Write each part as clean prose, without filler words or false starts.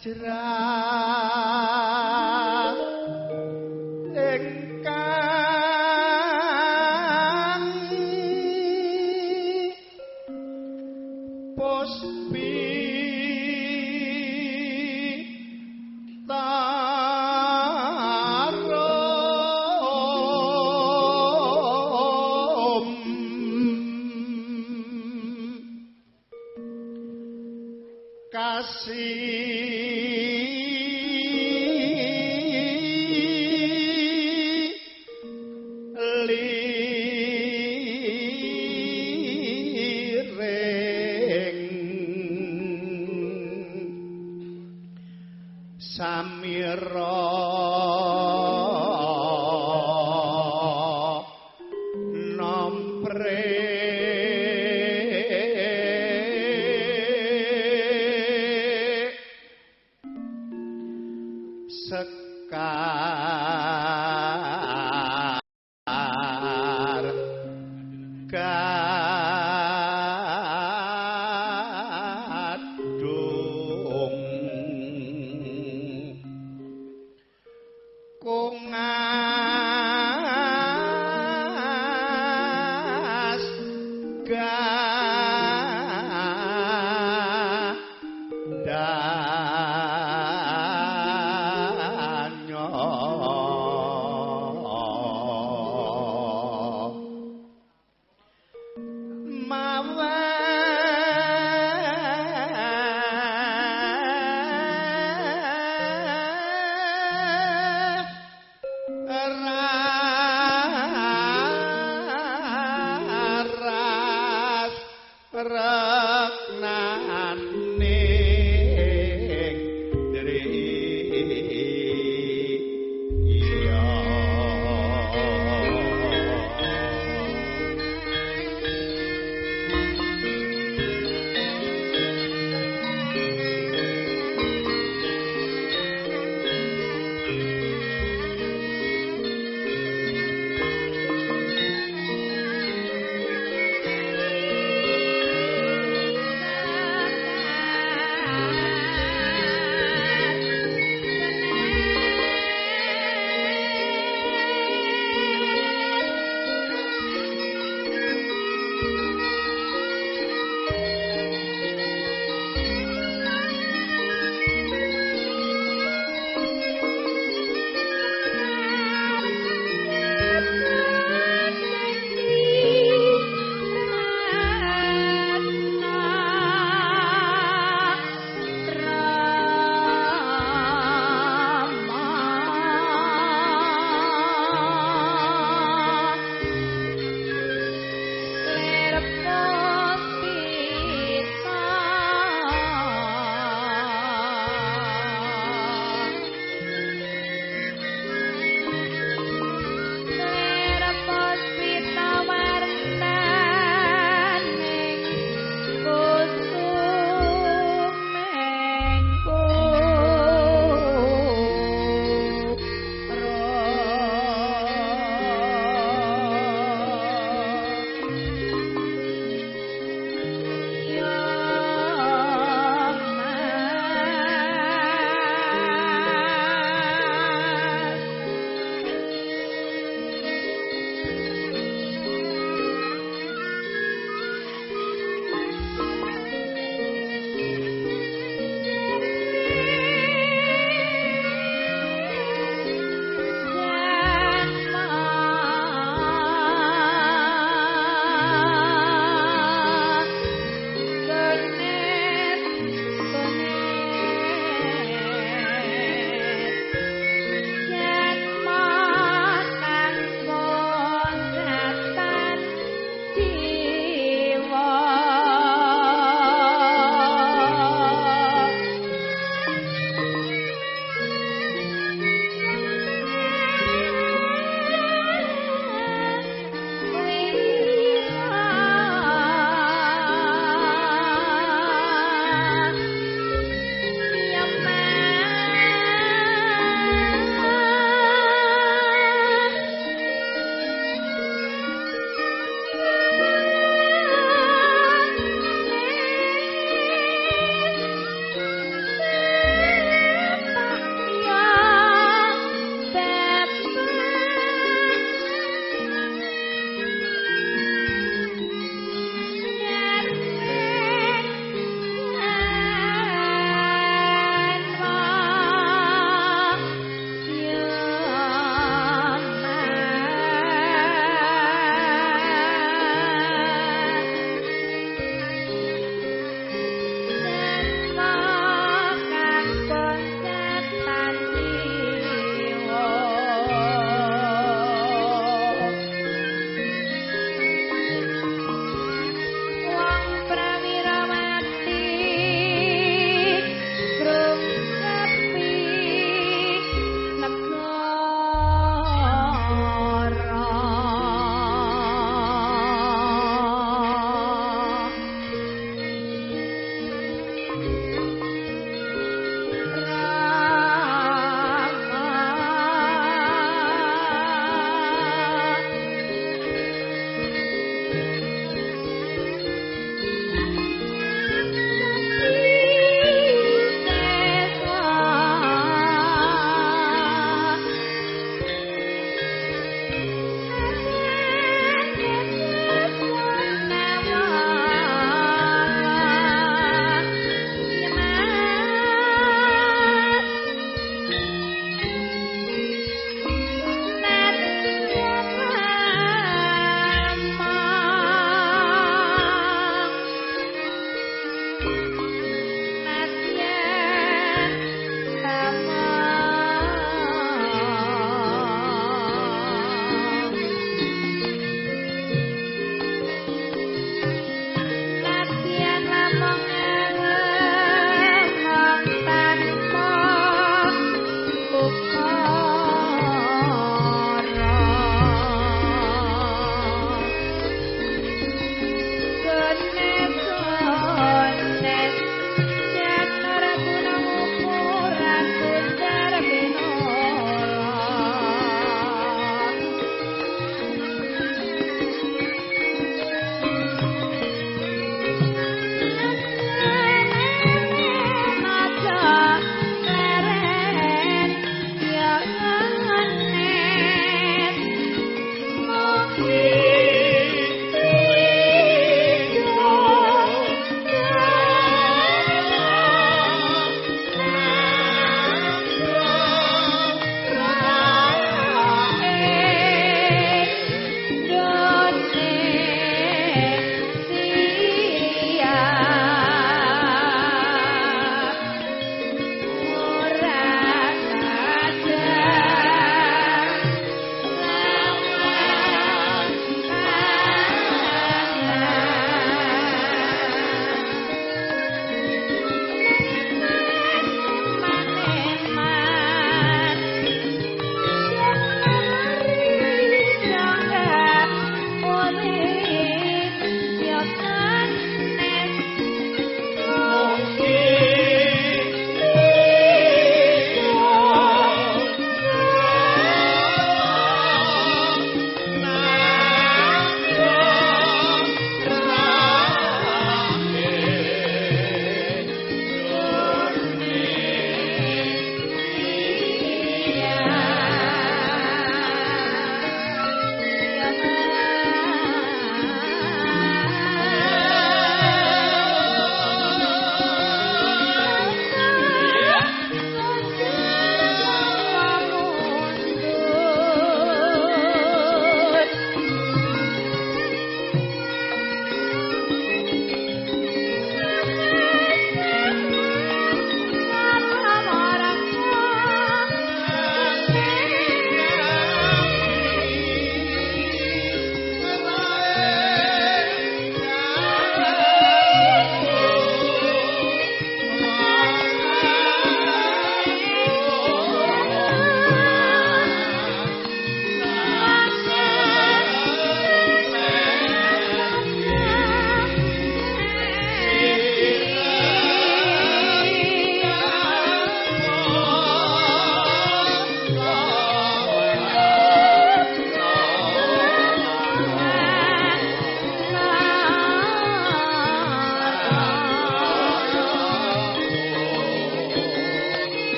ajrah ingkang puspi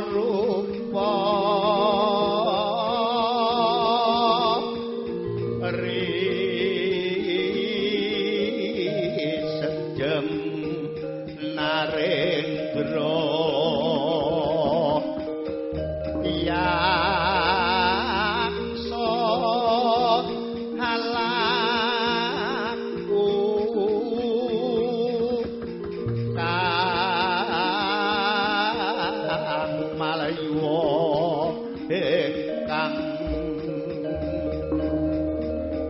rupa sejem narendra yaksa halaku kang malayuwa ingkang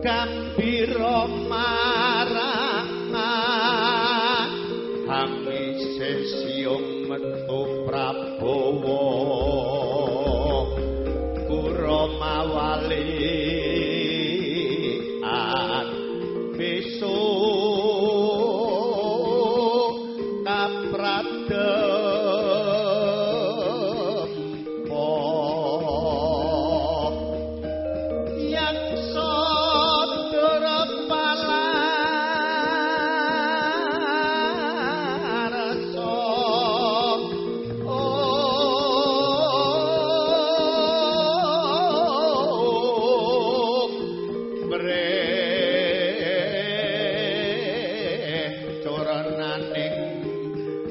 gambira marangan hamise siung metu Prabowo Kuramawali besok kapradempo yang sodara palarasa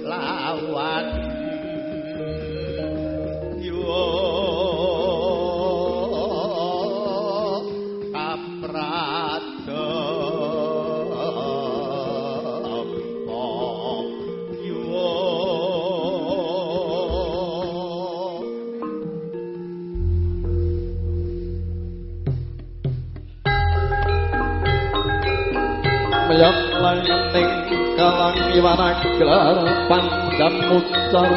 lawan yo kapradempo yo mayang langening kalang iwanak gelar pandan mucar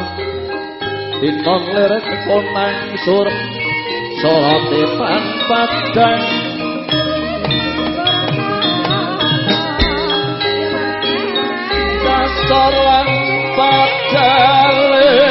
dinong lerek ponang sur sorate pan padang dasar lan padaling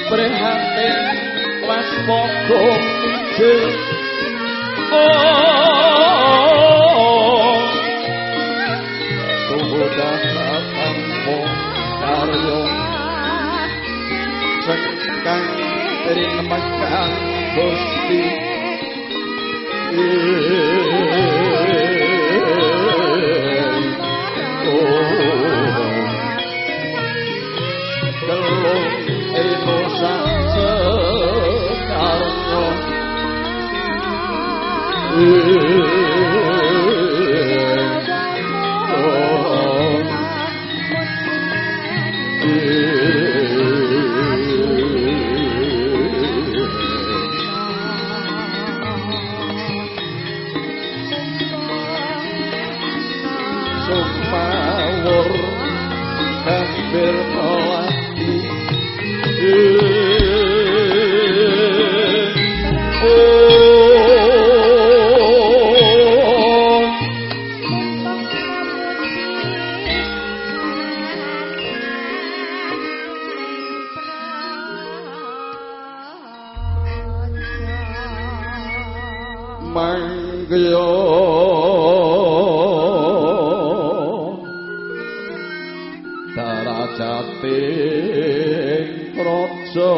prihatin waspada jeng tuhudah tanpa karya sekang rinemakan Gusti kelung rinosa sekarnya sumpawur hampir melati manggya darajating praja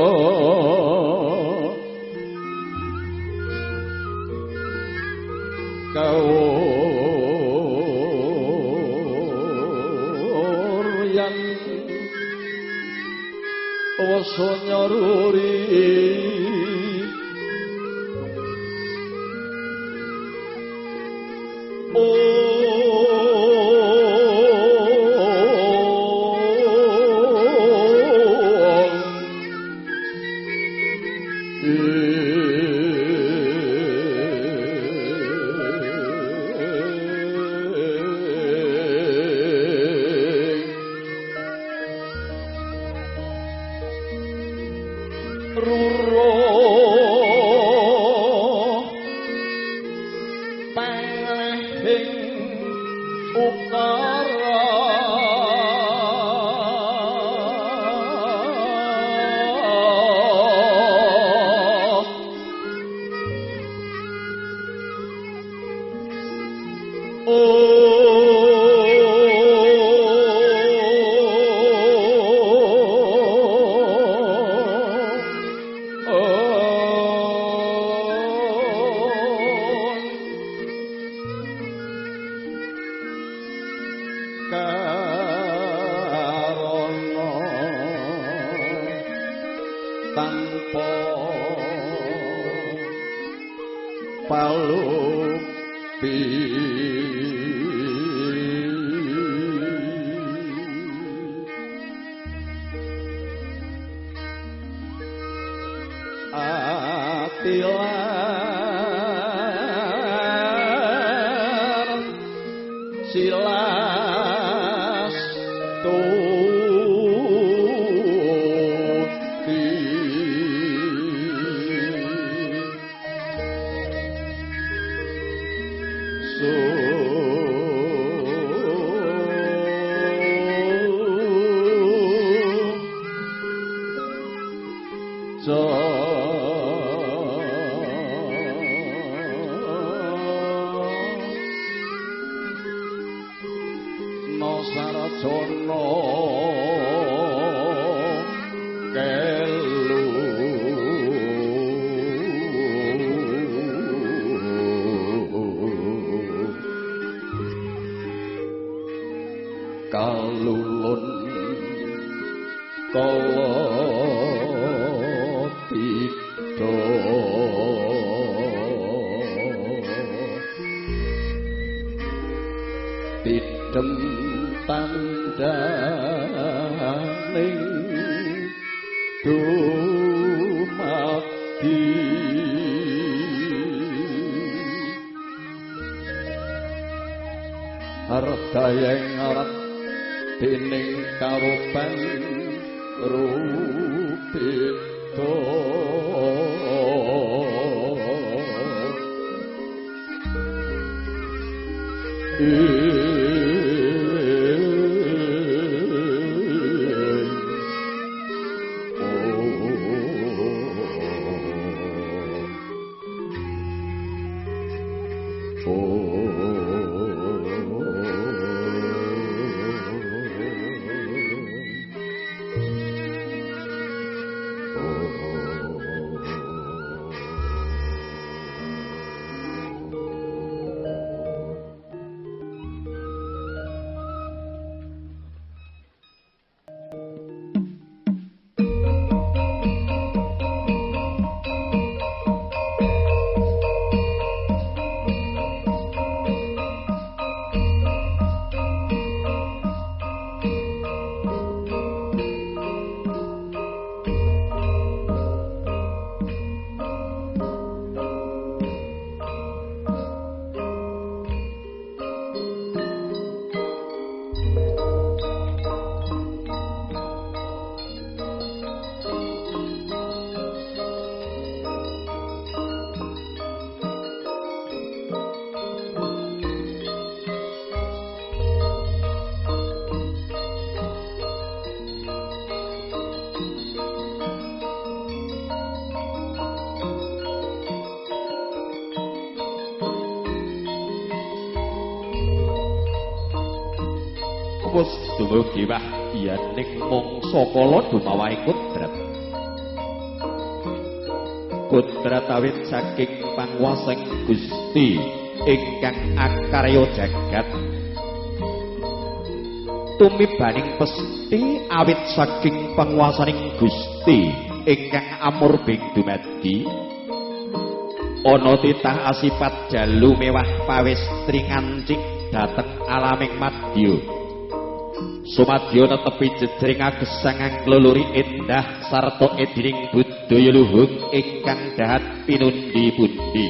kawuryan wasa nyaruri silas tuti Sarjana kelu kalulun kala tito tidem tandaning dumadi hardayeng arat dening karupan rupito wis dumugi wahyaning mangsa kala dumawahi kudrat. Kudrat awit saking panguwasing Gusti ingkang akarya jagat. Tumibaning pesti awit saking panguwasaning Gusti ingkang amurbing dumadi. Ana titah asipat jalu mewah pawestri ngancik dhateng alaming madya. Sumadya netepi jejering agesang ngluluri endah sarta edining budaya luhung ingkang dahat pinundi-pundi.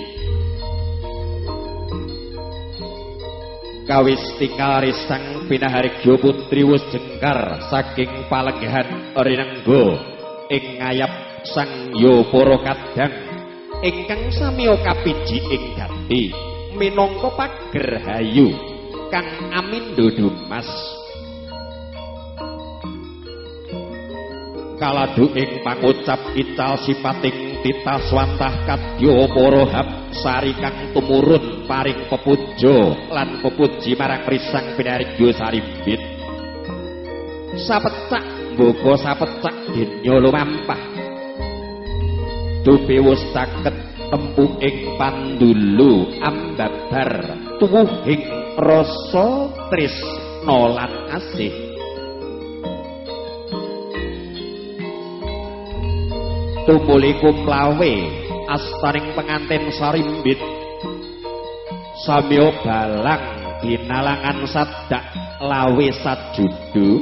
Kawis tinggal risang pinahargya putri wis jengkar saking palenggahan rinengga ing ngayap sang Yapara kadang ingkang samiya kapiji ing gati minangka pagerhayu kang amindha dumas. Kaladu ing pangucap ical sipating titah swantah kadya para hab sari kang tumurun paring pepuja lan pepuji marang risang pinarigya sarimbit. Sapecak mboko sapecak denya lumampah. Dupiwus caket tempuh ing pandulu ambabar tuwuhing rasa tresna lan asih. Tumuli kumlawe astaning pengantin sarimbit samya balang binalangan sadak lawe sajudu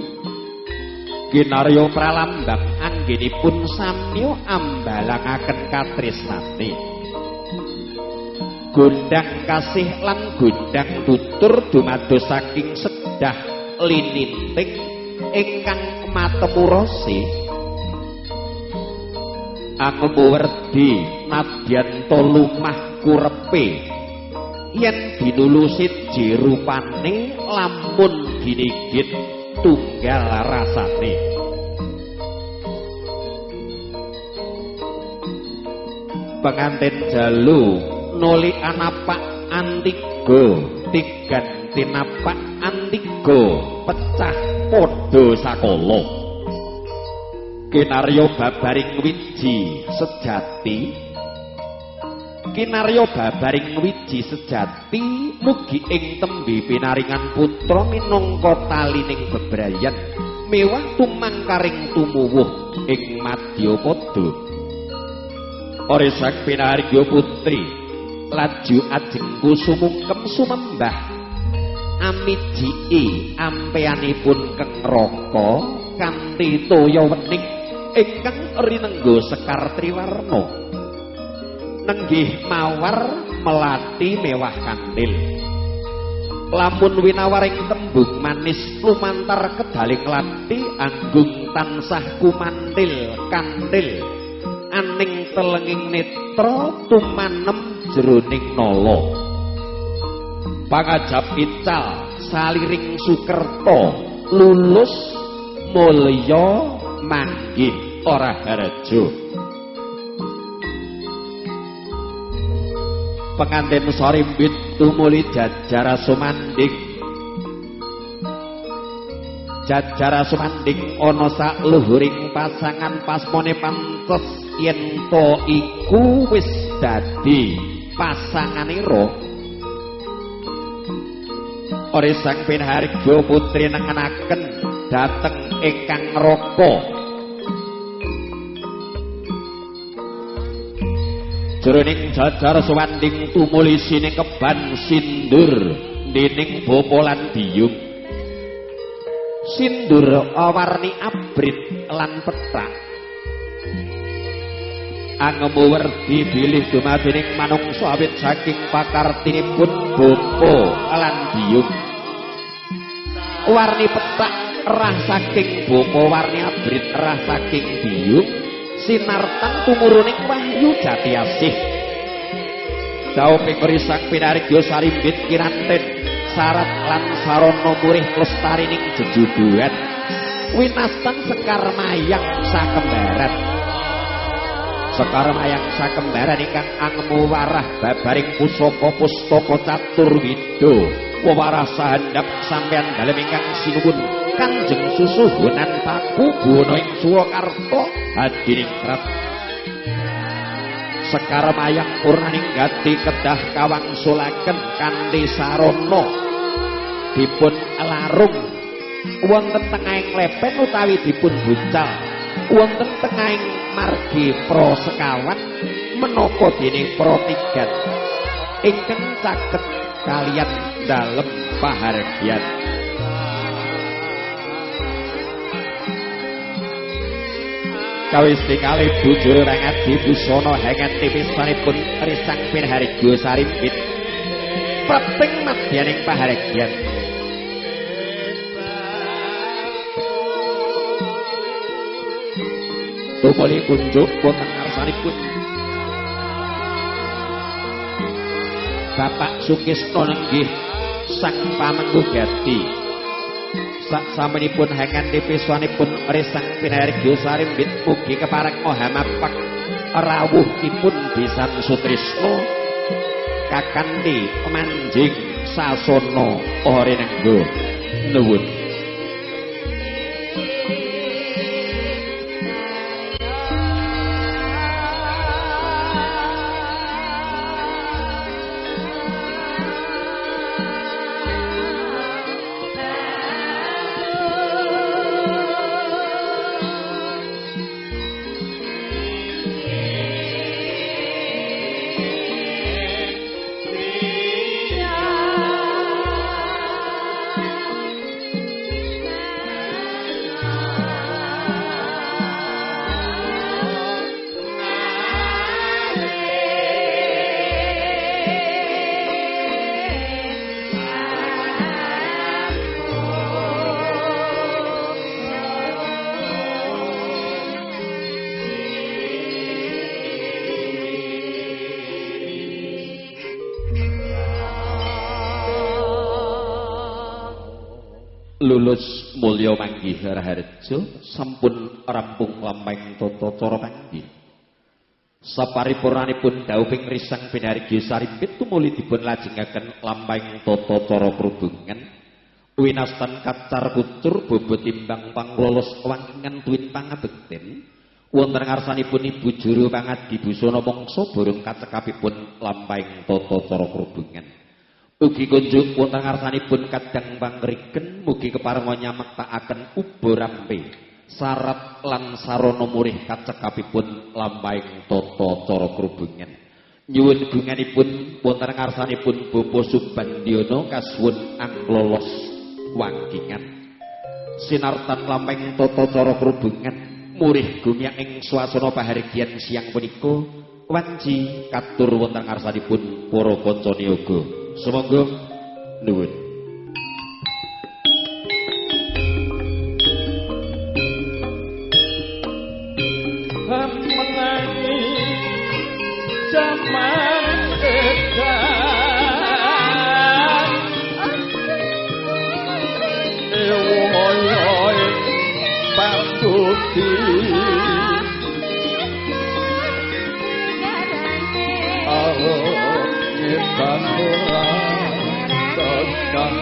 kinarya pralambang anggenipun samya ambalangaken katresnane. Gondang kasih lan gondang tutur dumados saking sedah lininting ingkang matemurose. Angemu werdi nadyan to lumah kurepe yen dinulusit jirupane lamun dinigit tunggal rasane. Pengantin jalu nuli anapak antiga tigan tinapak antiga pecah padha sakala. Kinarya babaring wiji sejati kinarya babaring wiji sejati mugi ing tembe pinaringan putra minangka talining bebrayan mewah tumangkaring tumuwuh ing Madyapada. Oresak pinarigya putri laju ajengku sumungkem sumembah amiji ampeyanipun keng raka kanthi toya wening ingkang rinengga sekar triwarna nenggih mawar melati mewah kandil. Lamun winawaring tembung manis lumantar kedaling lati anggung tansah kumandil kandil aning telenging netra tumanem jroning nala. Pangajap ical saliring sukerta lulus mulya manggih ora harja. Pengantin sarimbit tumuli jajara sumanding. Jajara sumanding ana saluhuring pasangan pasmane pantes yen to iku wis dadi pasanganira. Oresang pinhargya putri nengenaken dhateng ingkang raka. Jroning jajar suwanding tumuli sinekeban sindur dening bapa lan biyung. Sindur awarni abrit lan pethak. Angemu werdi bilih dumadening manungsa awit saking pakartinipun bapa lan biyung. Warni pethak rah saking bapa, warni abrit rah saking biyung. Sinartan tumuruning wahyu jati asih. Dauping risang pinarigya sarimbit kinanten sarat lan sarana murih lestarining jejuduhan winastan sekar mayang sakembaran. Sekar mayang sakembaran ingkang angemu warah babaring pusaka pustaka caturwida wewarasa handap sampeyan dalem ingkang sinuwun Kanjeng Susuhunan Pakubono ing Surakarta hadiningrat Sekar mayang purnaning gati kedah kawangsulaken kanthi sarana dipun larung wonten tengahing lepen utawi dipun bucal wonten tengahing margi prasekawan menapa dening pratigan ingkang caket kaliyan dalem pahargyan kawis tingali bujur rangat dibusana hangat tipisanipun risang pinharga sarimpit peting madyaning pahargyan tumuli kunjuk wonten ngarsanipun Bapak Sukisna nenggih sang pamengguh gati saksampunipun hangan tipiswanipun risang pinarga sarimbit mugi kepareng maha mapak rawuhipun Bisan Sutrisna kakanthi manjing sasana Arenengga nuwun lulus mulya manggih Raharja sampun rampung lampahing tata cara panggih saparipurnanipun dawuhing risang pinarga sarimpit tumuli dipun lajengaken lampahing tata cara perhubungan winastan kacar kucur bobot timbang panglolos wangkingan tuwin pangabekten wonten ngarsanipun ibu juru pangadi busana mangsa borong kacekapipun lampahing tata cara perhubungan ugi kunjuk wonten ngarsanipun kadang pangriken mugi keparenga nyamaktakaken uba rampe sarat lan sarana murih kacekapipun lampahing tata cara kerubungan nyuwun gunganipun wonten ngarsanipun Bapa Subandyana kasuwun anglolos wangkingan sinartan lampahing tata cara kerubungan murih gumyak ing swasana pahargyan siang punika wanci katur wonten ngarsanipun para kanca niyaga sumangga nuwun menangi jaman edan ewoy patuti nyetan ora tekan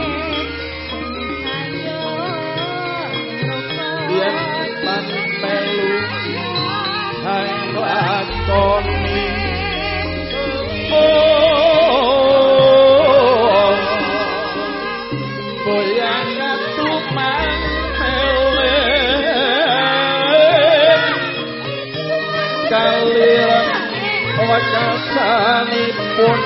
yen melu hang lakoni boyang atuman mele kaliran wakasanipun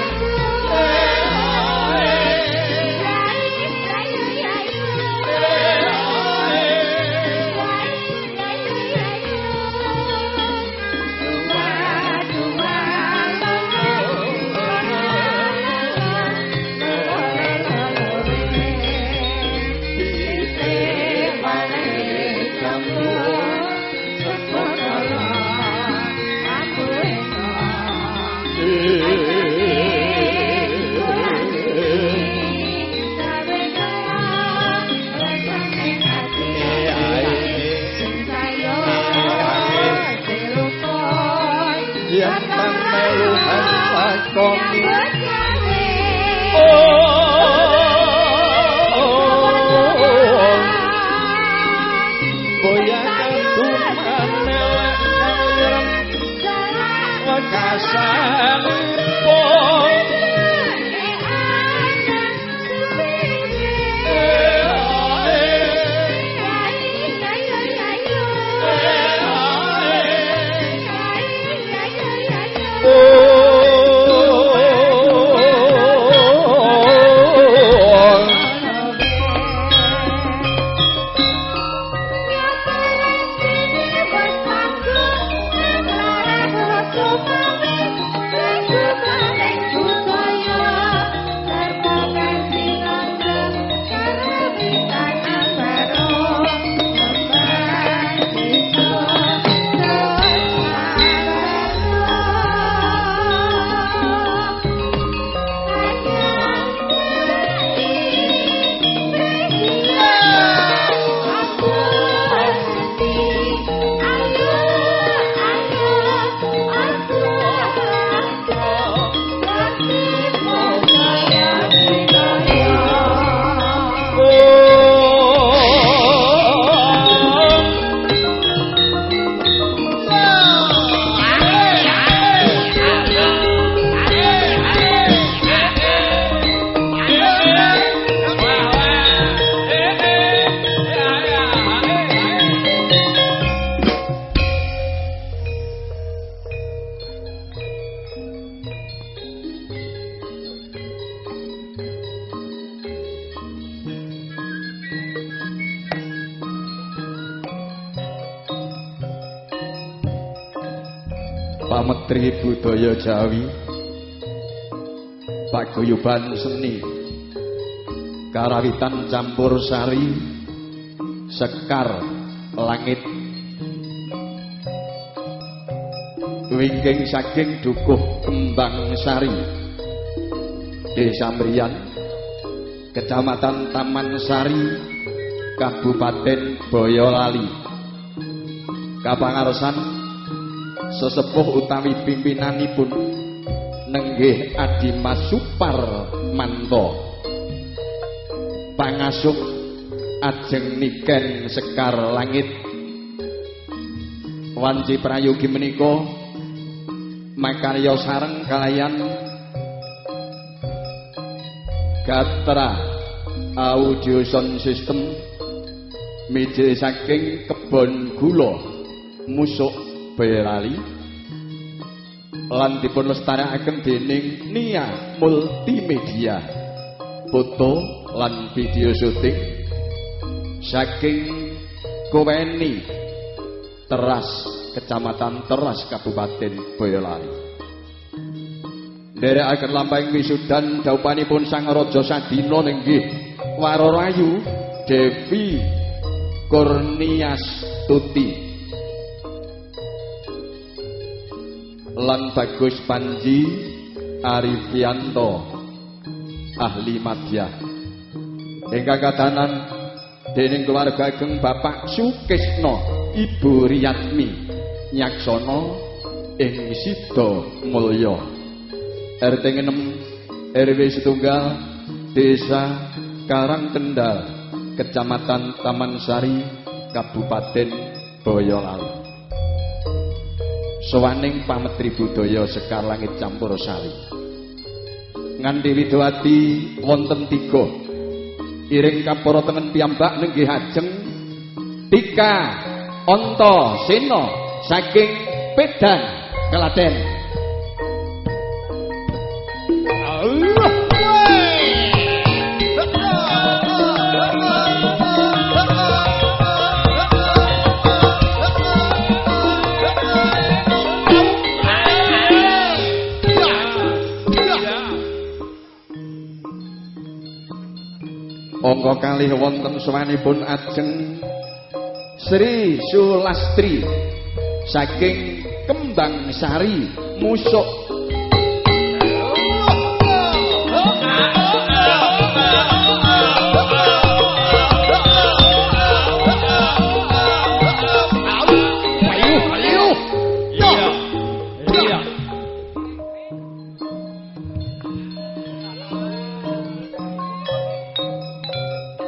Pametri budaya Jawi, paguyuban seni, karawitan campur sari, sekar langit, wingking saking dukuh kembang sari, Desa Mriyan, Kecamatan Taman Sari, Kabupaten Boyolali, kapangarsan sesepuh utawi pimpinanipun nenggih Adimas Suparmanto, pangasuh ajeng niken sekar langit, wanci prayogi menika makarya sareng kalayan Gatra Audio Sound System miji saking Kebon Gula Musuk Boyolali lan dipun lestarekaken dening Nia Multimedia foto lan video syuting saking Koweni Teras, Kecamatan Teras, Kabupaten Boyolali. Nderekaken lampahing wisudan dhaupanipun Sang Raja Sadina ninggih Warorayu Devi Kurniastuti lan Bagus Panji Arifianto ahli madya ingkang kadanan dening keluarga ageng Bapak Sukisno Ibu Riyatmi nyaksana ing Sida Mulya RT 6 RW 1 Desa Karangkendal Kecamatan Taman Sari Kabupaten Boyolali. Sawaning pametri budaya Sekar Langit campur sari nganti widowati wonten 3 iring kapara tengen piyambak nenggih ajeng Tika Antasena saking Pedan Klaten. Angka kalih wonten sawanipun ajeng Sri Sulastri saking Kembang Sari Musuk.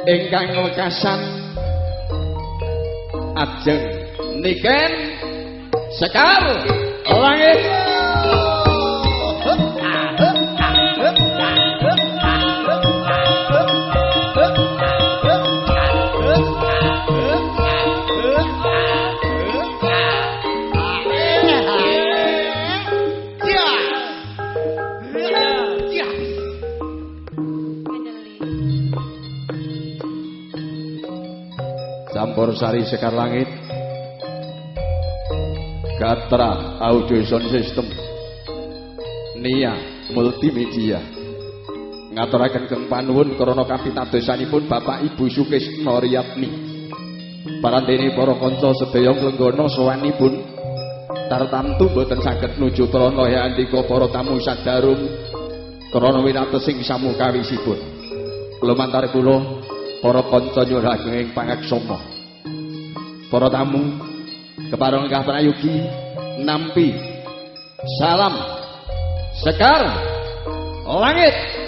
Ingkang lekasan ajeng niken Sekar Langit. Sari Sekar Langit Gatra Audio Sound System Nia Multimedia ngaturaken keng panuwun krana kapitadosanipun Bapak Ibu Sukisna Riyatni parantene para kanca sedaya nglenggana sowanipun tartamtu boten saged nuju trana ya andika para tamu sadarum krana winatesing samukawisipun lumantar kula para kanca nyuwun pangaksama para tamu kepareng Kang Prayogi nampi salam Sekar Langit.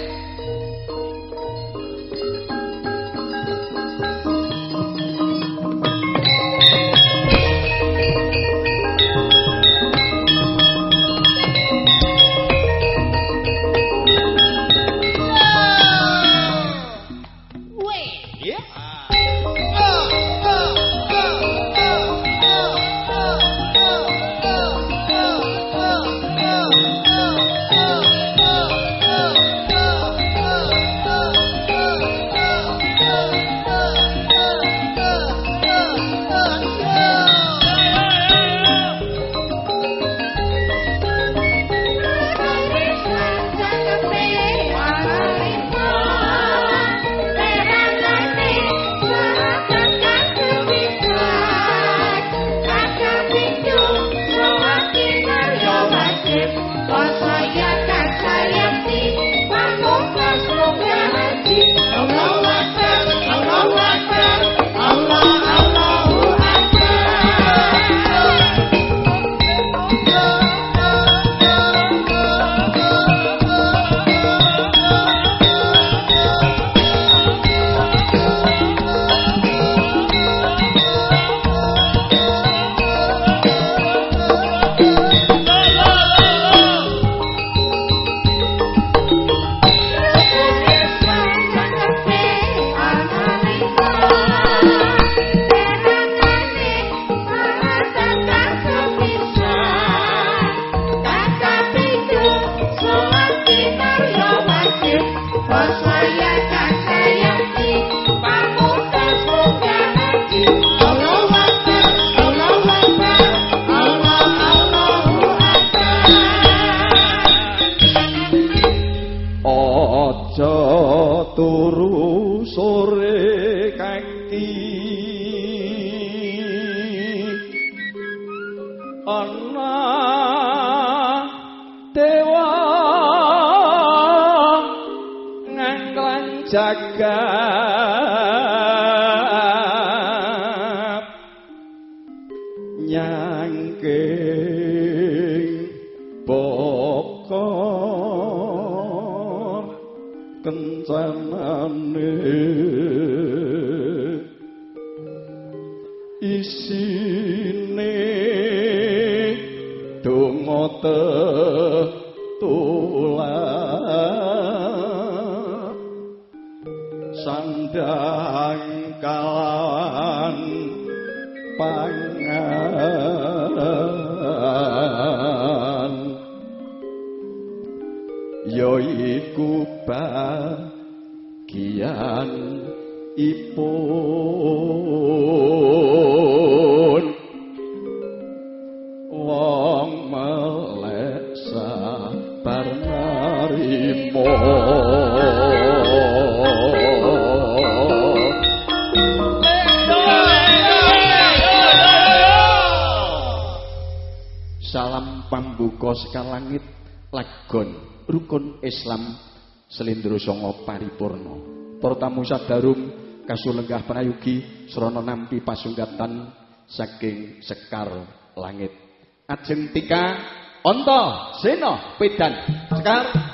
Sekar Langit lagon rukun Islam Selindro Songo paripurna para tamu sadarum kasulenggah prayogi srana nampi pasunggatan saking Sekar Langit ajeng tika Anta Sena Pedan Sekar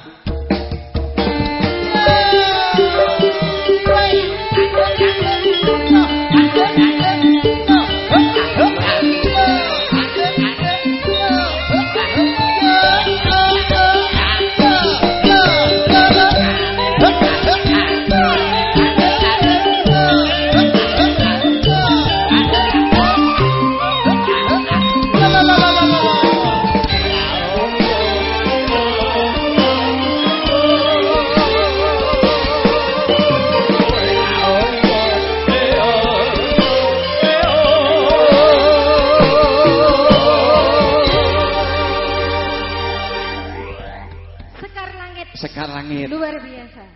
Langit. Luar biasa.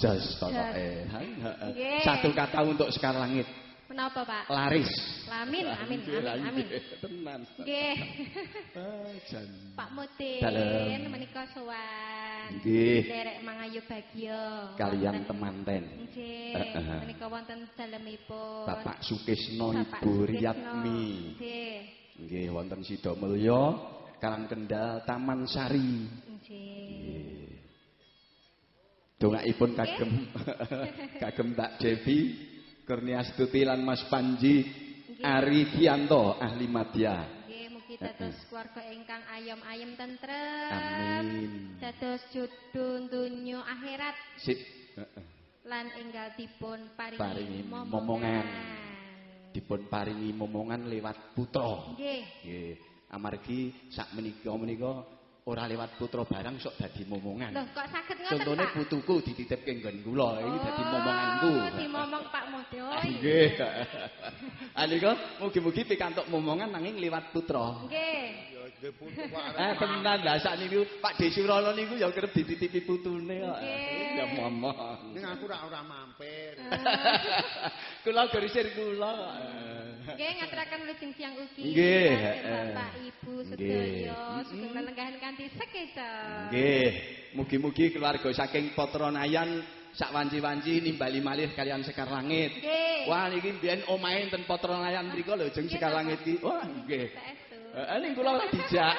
Jos tokoke. Satu kata untuk Sekar Langit. Menapa, Pak? Laris. Amin, amin, amin, amin. Tenan. Nggih. Jan. Pak Mutin menika sowan. Nggih. Derek mangayu bagya. Kalian temanten. Nggih. Menika wonten dalemipun. Bapak Sukisno Bapak Ibu Sukisno. Riyadmi. Nggih. Nggih wonten Sidomulyo, Karangkendal, Taman Sari. Nggih. Dongakipun kagem Mbak Devi, Kurniastuti lan Mas Panji, Ari Gianto ahli madya. Nggih, mugi dados keluarga ingkang ayom-ayem tentrem. Amin. Dados judul donya akhirat. Sip. Lan enggal dipun Paringi paringi momongan. Dipun paringi momongan lewat putra. Nggih. Nggih. Amargi sak menika ora lewat putra barang sok dadi momongan. Loh, kok saged ngoten, Contone Pak? putuku dititipke nggon kula, iki dadi momonganku. Dimomong Pak Mudo. Nggih. Anika mugi-mugi pikantuk momongan nanging liwat putra. Nggih. Ya nggih putu kok Tenan lah sakniku Pak Desurana niku ya kerep dititipi putune kok. Nggih. Ya momong. ning aku ora mampir. Kula gerisir kula. Nggih, ngaturaken lujeng siang ugi. Nggih, Bapak Ibu sedaya sugeng lelenggahan kanthi sekeca. Nggih, mugi-mugi keluarga saking Patranayan sak wanci-wanci nimbali malih kalian Sekar Langit. Nggih. Wah niki mbiyen omahe ten Patranayan mriku lho jeng Sekar Langit iki. Wah nggih. Saestu. Ning kula ora dijak.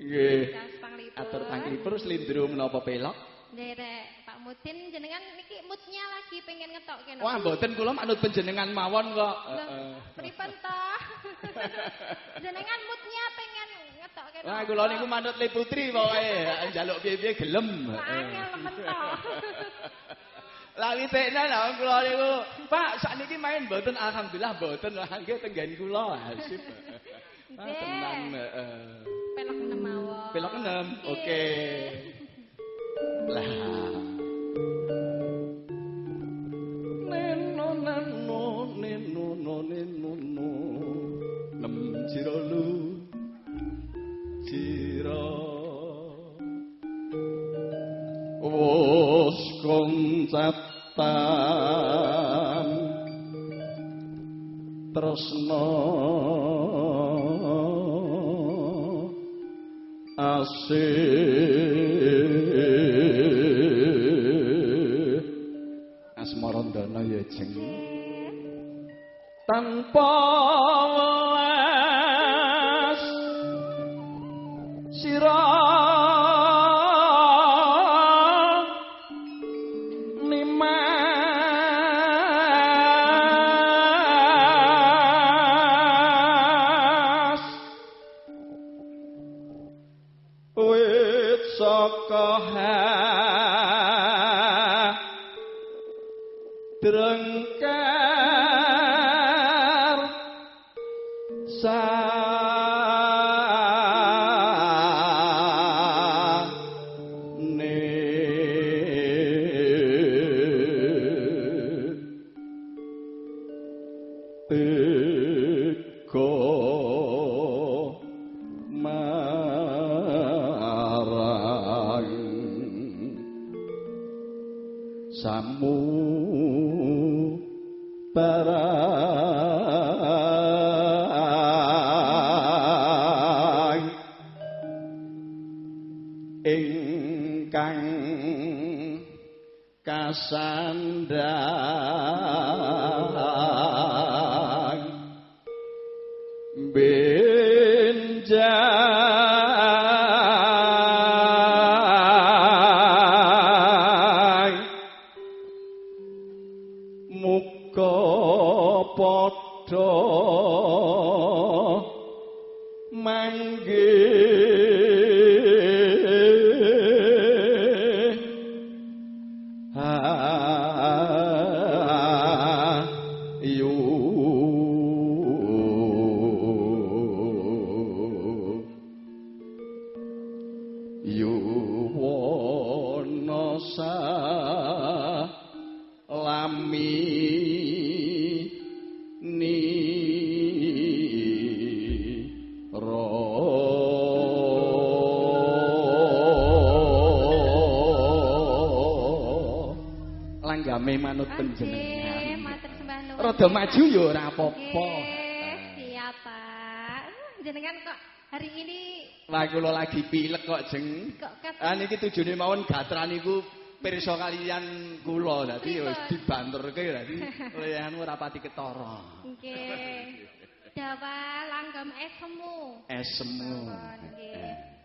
Nggih. Kas panglipur. Atur panglipur slindro menapa pelok? Nderek Pak Mutin jenengan niki moodnya lagi pengen ngetokke Wah mboten kula manut panjenengan mawon kok. Pripun to? Jenengan moodnya pengen ngetokke. Wah kula niku manut Le Putri pokoke njaluk piye-piye gelem. Angel nemen to. Lah witekna lho kula niku, Pak sakniki main mboten alhamdulillah mboten. Wah nggih tenggen kula. Sip. Tenan Pelok 6 mawon. Pelok 6. Oke. Lah neno nem sira lu sira wis koncatan tresna Asmarandana ya jeng tanpa welas sira nimas wit saka drengker sane teko marang samu barang ingkang kasandang benjang muga padha manggih ayu yuwana lami ni ro dame manut panjenengan. Nggih, matur sembah nuwun. Rada maju ya ora apa-apa. Nggih, siap, Pak. Jenengan kok hari ini Wah kula lagi pilek kok jeng. Niki tujune mawon gatra niku pirsa kalian kula dadi wis dibanterke dadi anu ora pati ketara. nggih. Dawa langgam esemu. Esemu. Nggih.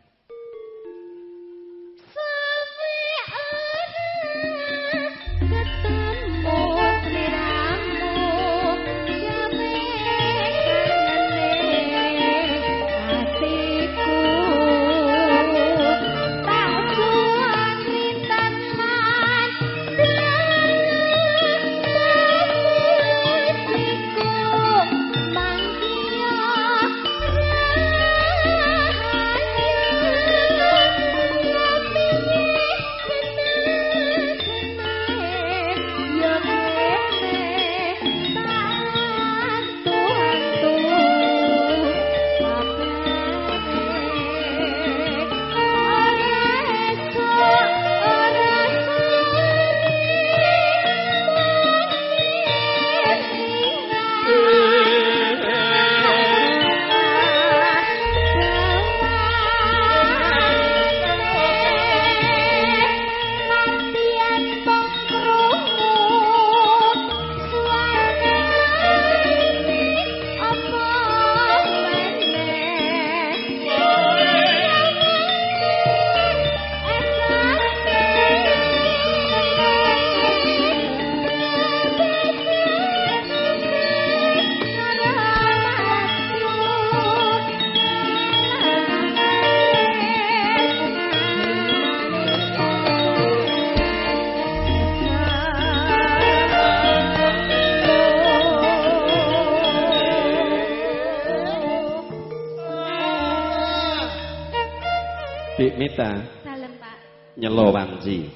Dik Mita. Dalem, Pak. Nyelo wanci.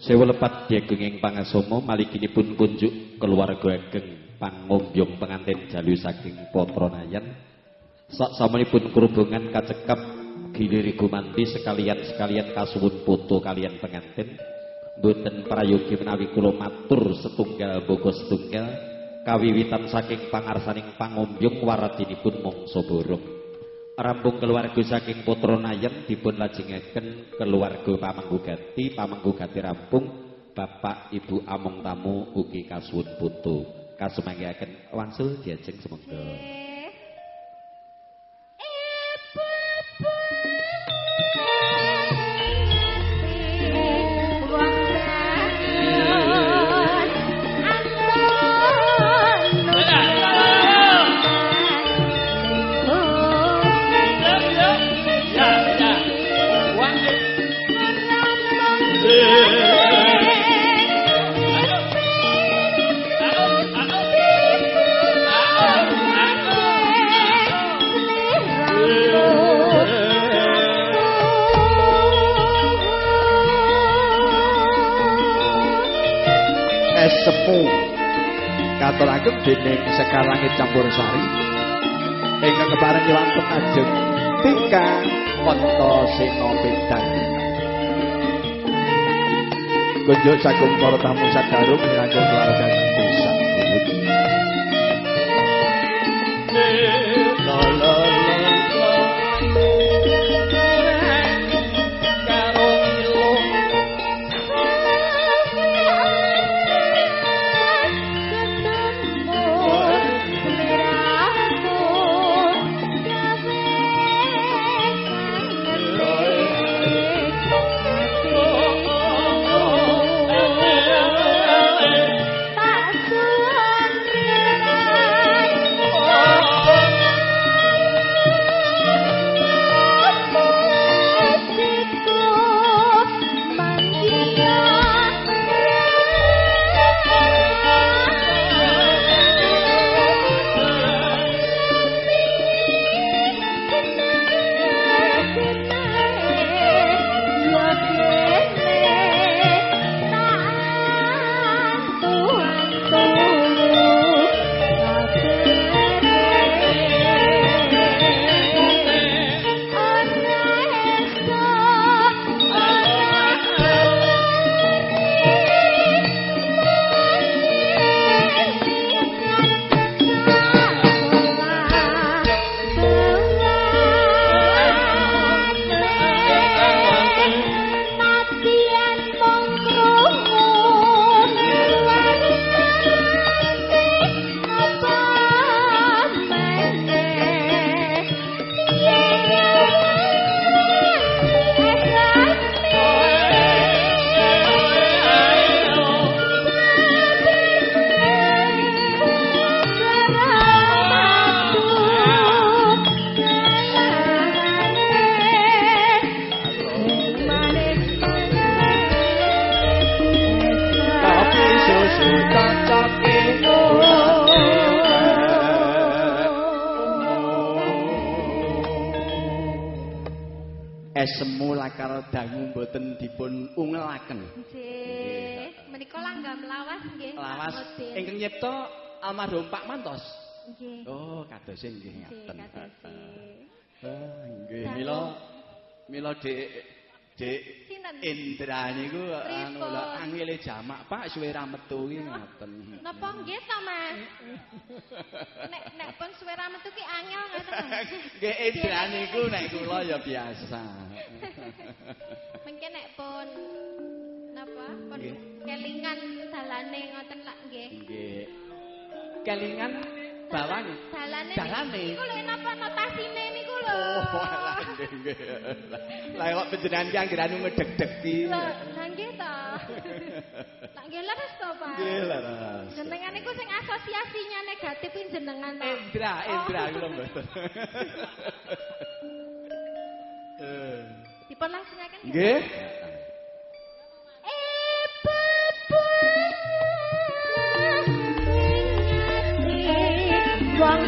Sewu lepat diageng pangasama maliginipun kunjuk keluarga ageng pangombyong pengantin jalu saking Patranayan. Sak samunipun kerubungan kacekap giliri gumanti sekalian kasuwun foto kalian pengantin. Mboten prayogi menawi kula matur setunggal boga setunggal kawiwitan saking pangarsaning pangombyong waradinipun mangsa borong. Rampung keluarga saking Patranayan dipun lajengaken keluarga pamanggugati rampung Bapak Ibu among tamu ugi kasuwun putu kasumanggihaken wangsul diajeng semengga. Semu katuraken dening Sekar Langit Campursari ingkang keparing wonten ajeng tingkah Antasena Pedang. Kunjuk sagung para tamu sadharu minangka keluarga desa. Pak semu lakar dangu mboten dipun ungelaken. Nggih. Menika langgam lawas nggih. Lawas ingkang nyipta almarhum Pak Mantos. Nggih. Oh, kadose nggih ngaten. Nggih, mila Dik Indra niku anu angele jamak Pak suwe ra metu ki ngaten. Napa nggih to, Mas? Nek pun suwe ra metu ki angel ngoten. Nggih Indra niku nek kula ya biasa. Mengke nek pun napa? Pun kelingan dalane ngoten lak nggih. Nggih. Kelingan bawang dalane. Niku lho napa notasine niku lho. Oh, nggih. Lah kok panjenengan ki anggerane ngedeg-degi. Lah nggih to. Lah nggih leres to, Pak. Nggih leres. Jenengan niku sing asosiasinya negatif ki jenengan to. Indra kula mboten. Dipun langsungaken nggih. Wong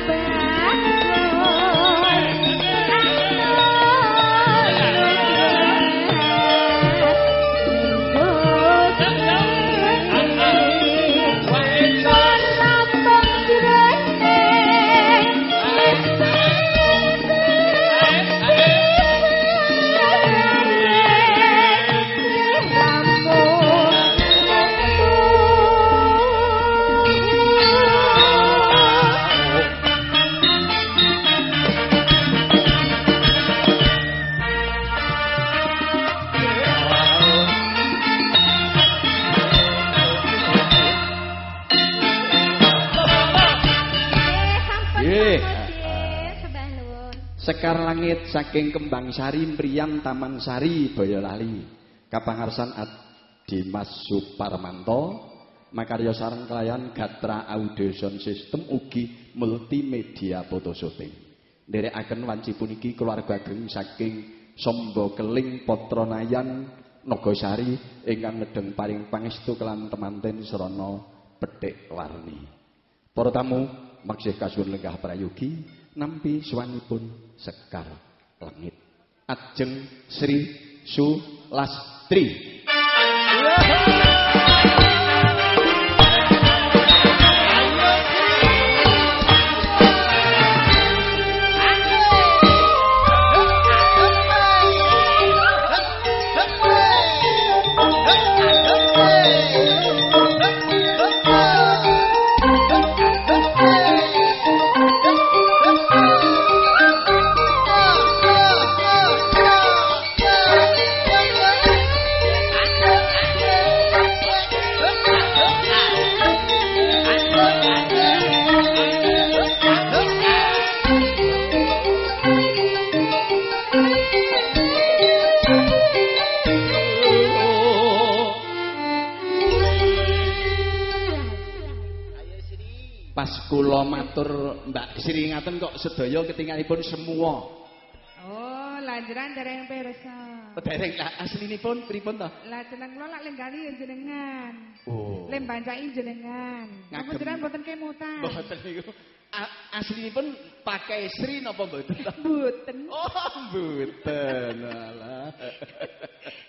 Sekar langit saking Kembang Sari mriyam Taman Sari Boyolali kapangarsan Dimas Suparmanto makarya sareng kelayan Gatra Audio Sound System ugi multimedia foto syuting. Nderekaken wanci puniki keluarga ageng saking Sombo Keling Potronayan Nogosari ingkang nedeng paring pangestu kelan temanten srana Pethik Warni. Para tamu maksih kasuwun lenggah prayogi nampi suwanipun Sekar Langit ajeng Sri Sulastri. Kula matur Mbak Sri ngaten kok sedaya ketingalipun semua. Oh, lanjuran dereng pirsa. Dereng lah aslinipun pripun to? Lah jeneng kula lak lenggali jenengan. Oh. Lem bancai jenengan. Napa jenengan mboten kemutan? Mboten niku. Aslinipun pakai Sri napa mboten? Mboten. Oh, mboten. Alah.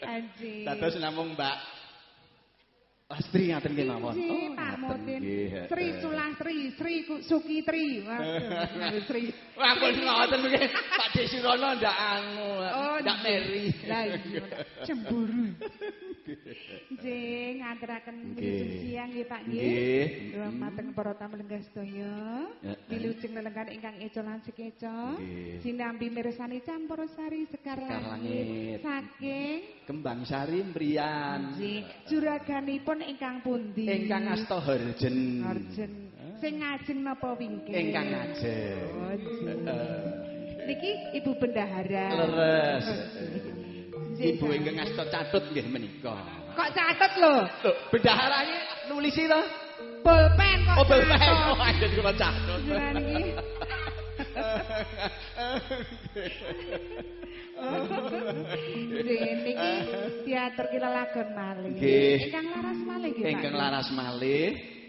Anjing. Dados namung Mbak Lastri ngaten nggih mawon. Oh, Pak Mutin. Sri Sulastri, Sri Sukitri. Waduh, Sri. Ampun ngoten nggih. Pak Desirono ndak anu, ndak meri. Lah iya, cemburu. Nggih, ngaturaken wilujeng siang nggih Pak nggih. Nggih. Dumateng para tamu lenggah sedaya. Wilujeng lelenggan ingkang eca lan sekeca. Sinambi mirsani campur sari Sekar Langit saking Kembang Sari mriyan. Nggih, juraganipun ingkang pundi? Ingkang asta Harjen. Harjen. Sing ngajeng napa wingking? Ingkang ngajeng. Oh, niki Ibu Bendahara. Leres. Ibu ingkang asta catut nggih menika. Kok catet lho? Bendahara iki nulisi to? Pulpen kok. Oh, pulpen. Oh, anjen kula catut. Niki. Niki teater Kila Lagon malih. Ingkang laras malih nggih Pak. Ingkang laras malih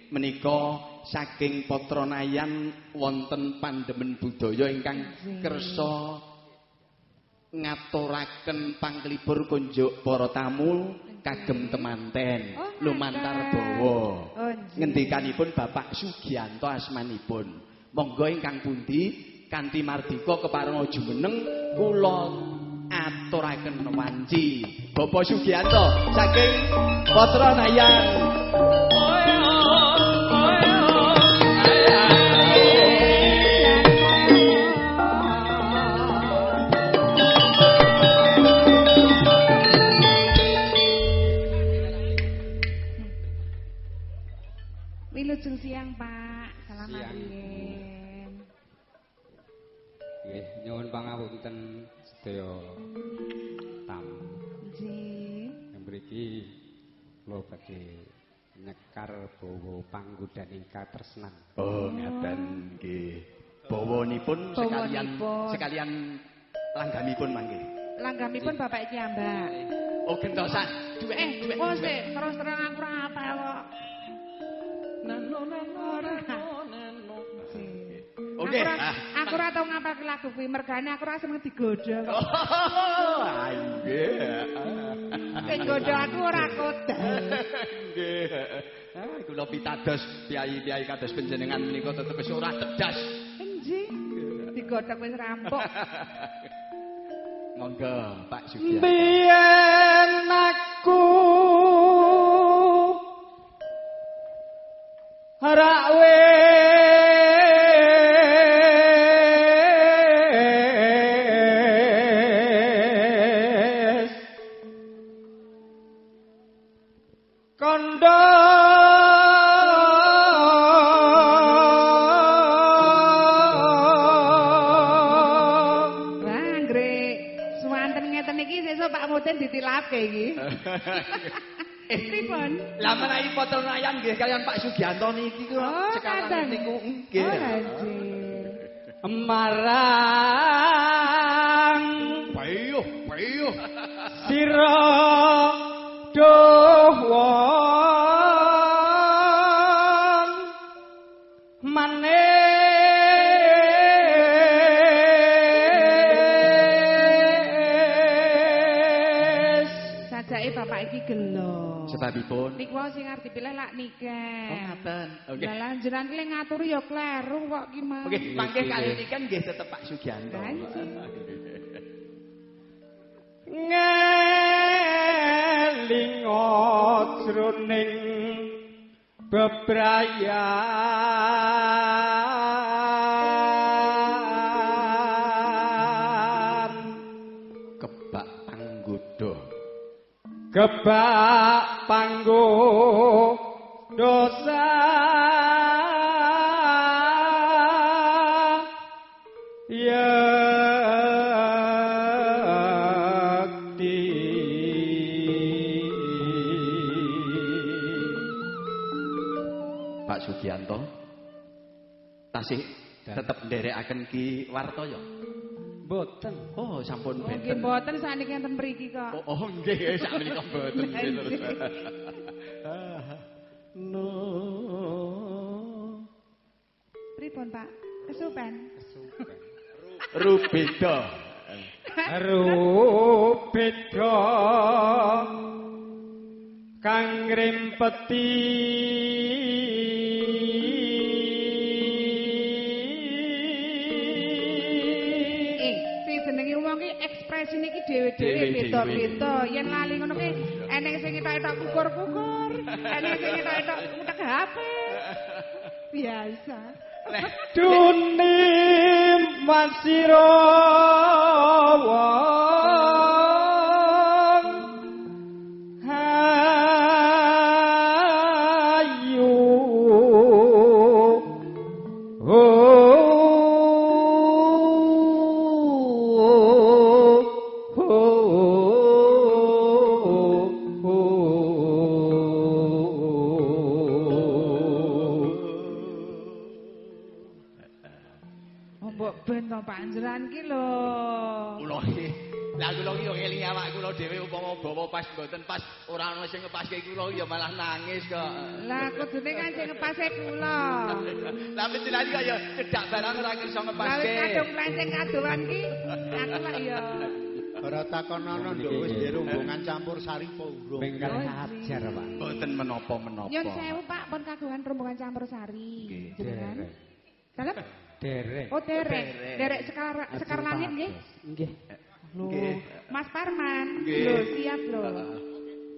menika saking Potronayan wonten pandemen budaya ingkang kersa ngaturaken panglipur kunjuk para tamu kagem temanten lumantar bawa. Ngendikanipun Bapak Sugianto asmanipun. Monggo ingkang pundi kanthi mardika keparenga jumeneng kula aturaken wanci Bapak Sugianto saking Patra Nayan. Wilujeng siang Pak, selamat riyen. Nggih, nyuwun pangapunten sedaya tamu. Nggih. Yang mriki kula badhe nyekar bawa panggodaning katresnan. Oh, ngaten nggih. Bawanipun sekalian langgamipun mangke. Langgamipun Bapak iki ambak. Oh, gentosan. Duwek. Terus terang aku ora apal kok. Oke. Aku ora tau ngapalke lagu kuwi, mergane aku ora seneng digodha kok. Oh, nggih. Sing godha aku ora kodal. Nggih. Kula pitados piyai-piyai kados panjenengan menika tetep wis ora tedas. Nggih. Digodhog wis rampung. Monggo Pak Sugianto. Biyen aku rak wis kandha Pak Mudin ditilapke iki. Pripun? Lah menawi Patra Nayan nggih kalian Pak Sugianto niki kula sekarang niku nggih. Marang Payuh. Sira dawon maneh Bapak iki gelo. Sebabipun niku sing arep dipilih lak nikah. Oh ngaten. Oke. Lah lanjuran ki ngaturi ya kleru kok ki Mas. Oke, mangke kali ini kan nggih tetep Pak Sugianto. Ngelingo jroning bebrayan kebak panggoda. Kebak panggo dosa yakti Pak Sugianto tasih tetep nderekaken Ki Wartoyo. Mboten. Oh, sampun benten. Nggih mboten sakniki enten mriki kok. Oh, nggih, sakmenika mboten. No. Pripun, Pak? Kesupen. Rubeda. Rubeda kang ngrempeti ekspresine iki dhewe-dhewe beda-beda. Yen lali ngono ki enek sing ketok kukur-kukur, enek sing ketok utek HP. Biasa. Dunim masira wong hayu panjenengan ki lho. Kula iki. Lah kula iki yo ngelingi awak kula dhewe upama bawa pas mboten pas ora ana sing ngepaske kula ya malah nangis kok. Lah kudune kan sing ngepaske kula. Lah panjenengan kok ya cedak barang ora iso ngepaske. Lah kadung plenceng kadoan ki aku lak ya. Ora takonono nduk wis dirunggungan campur sari po urung. Bengkel hajar, Pak. Mboten menapa-menapa. Nyun sewu Pak, pun kagungan rombongan campur sari. Jenengan. Dalem? Derek. Oh, derek. Derek sekar langit nggih? Nggih. Loh, Mas Parman. Loh, siap loh.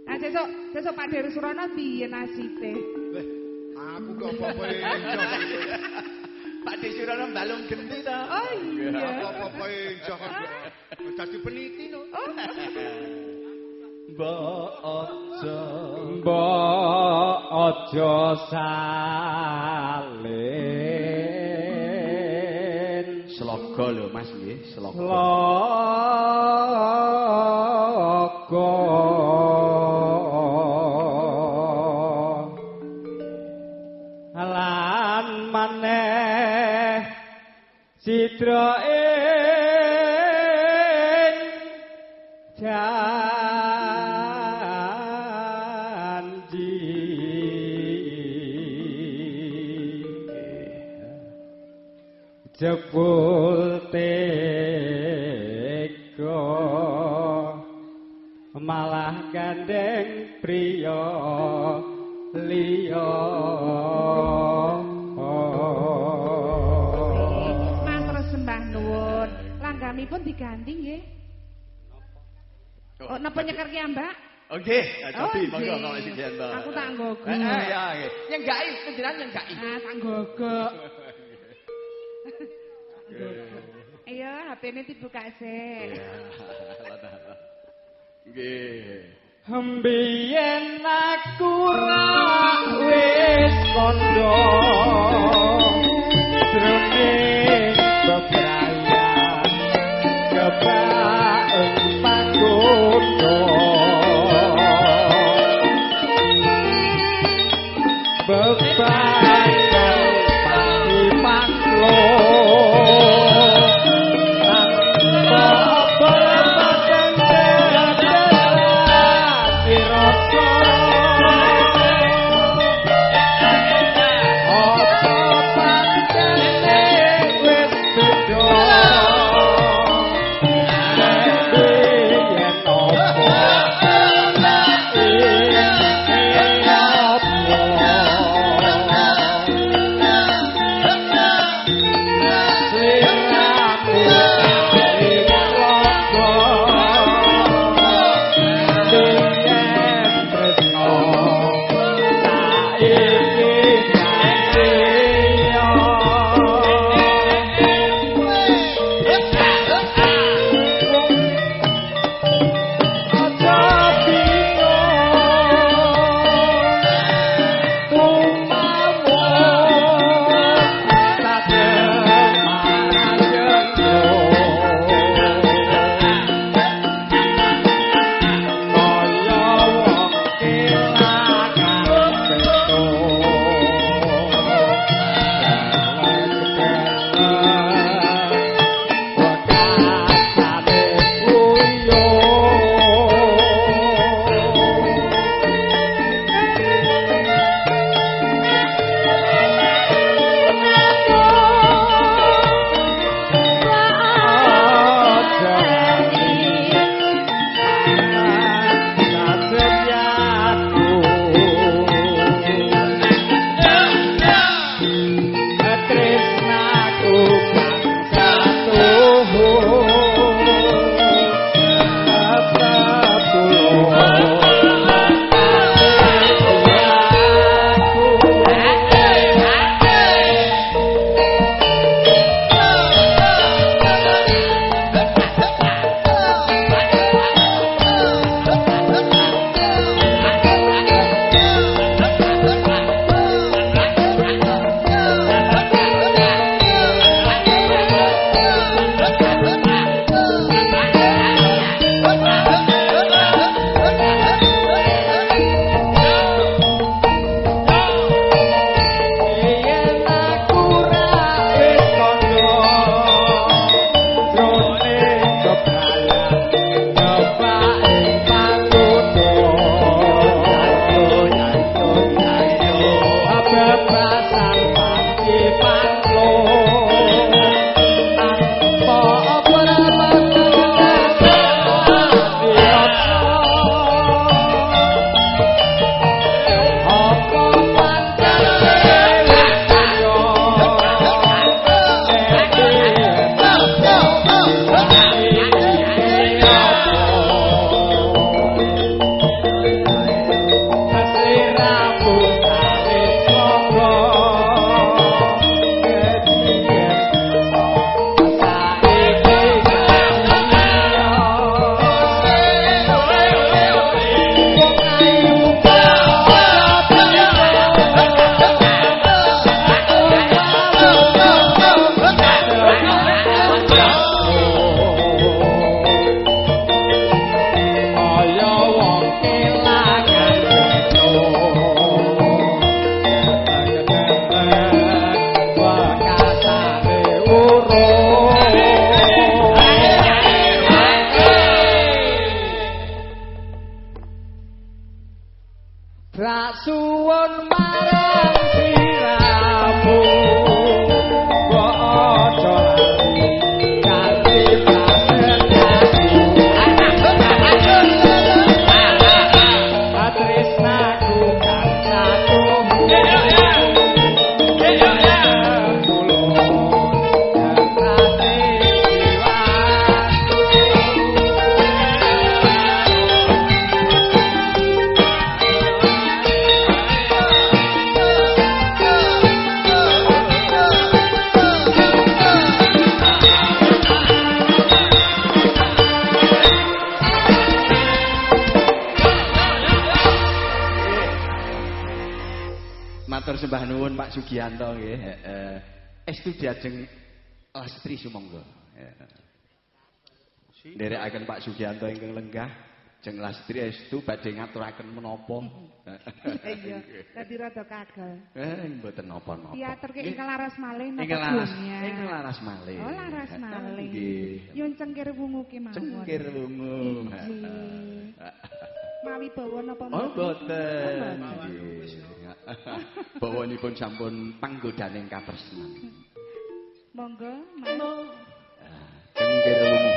Nah, sesuk Pak Deru Surana piye nasibe? Aku kok apa-apa enjoh. Pak Desurana balung genti to. Oh iya. Apa-apa enjoh. Dadi peniti lho. Mbok aja salin. Sloga lho Mas nggih, sloga. Sloga. Lan maneh sidra ing janji jebul tega malah gandeng priya liya. Matur sembah nuwun. Langgamipun diganti nggih. Oh, napa nyeker ki, Mbak? Oh nggih, Cobi monggo kok sing dianto. Aku tak nggogo. Ya nggih. Nyenggaki, panjenengan nyenggaki. Ah, tak nggogo. Ayo, HP-ne dibuka sik. Nggih. Mbiyen aku ra wis kandha jroning bebrayan kebak ing panggoda beban pati panglo nuwun Pak Sugianto nggih. Estu diajeng Lastri sumangga. Nderekaken Pak Sugianto ingkang lenggah jeng Lastri estu badhe ngaturaken menapa. Iya, dadi rada kagel. Mboten napa-napa. Teater ki ingkang laras malih napa Ingkang laras malih. Oh, laras malih. Nggih. Yun cengkir wungu ki mawon. Cengkir wungu. Mawi bawa napa Oh, boten. Bawanipun sampun panggodaning katresnan. Monggo, Mas. Cengkir wungu.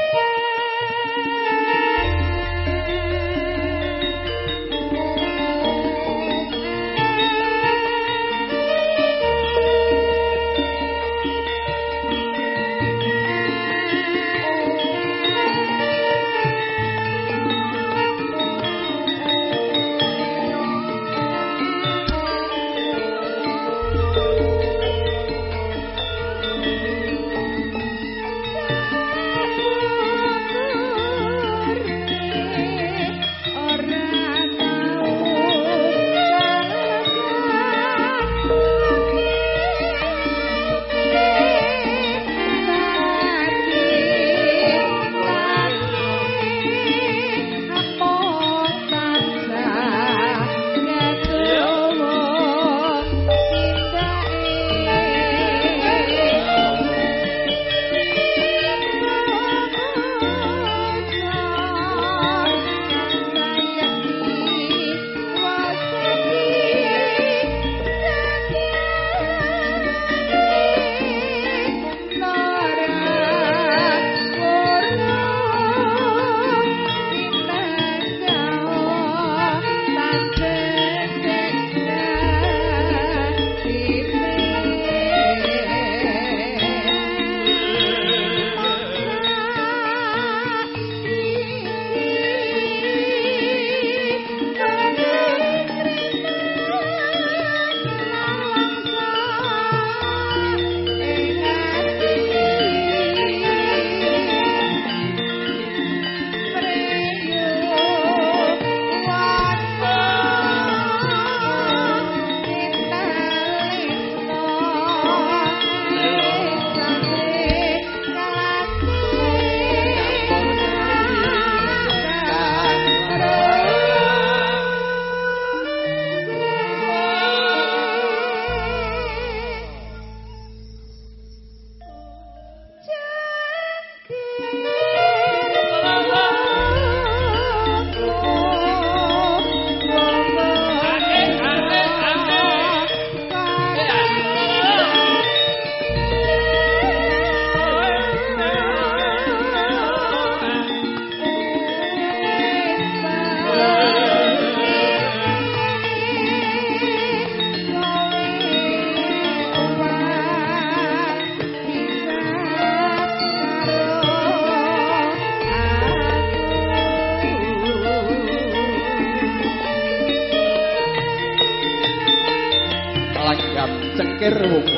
Cengkir wungu.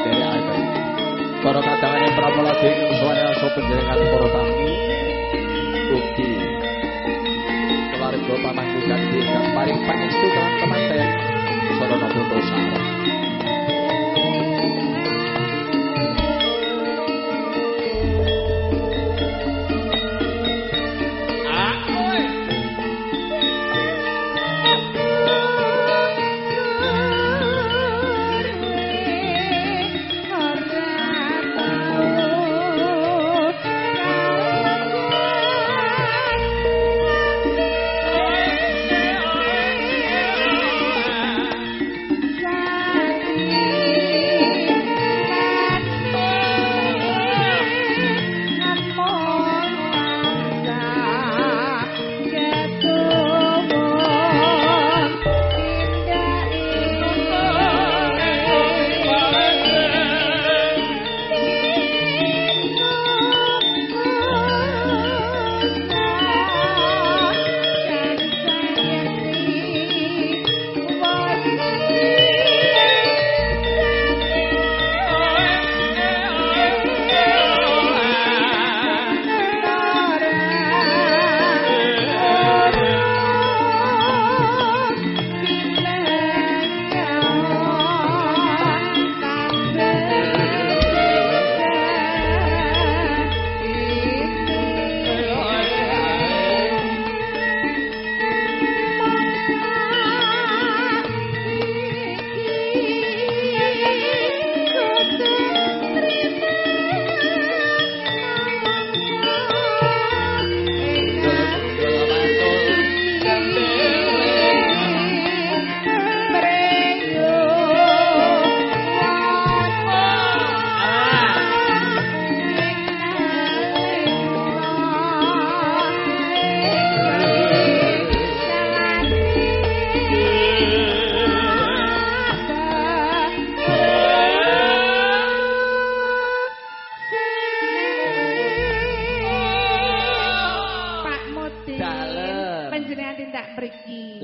Dari akhir. Para kadangane pramila ding suwane aso panjenengan para tamu. Ugi. Keluarga pamangkugan ingkang paring pangestu kelan kemanten sarana bondo sareng. Sa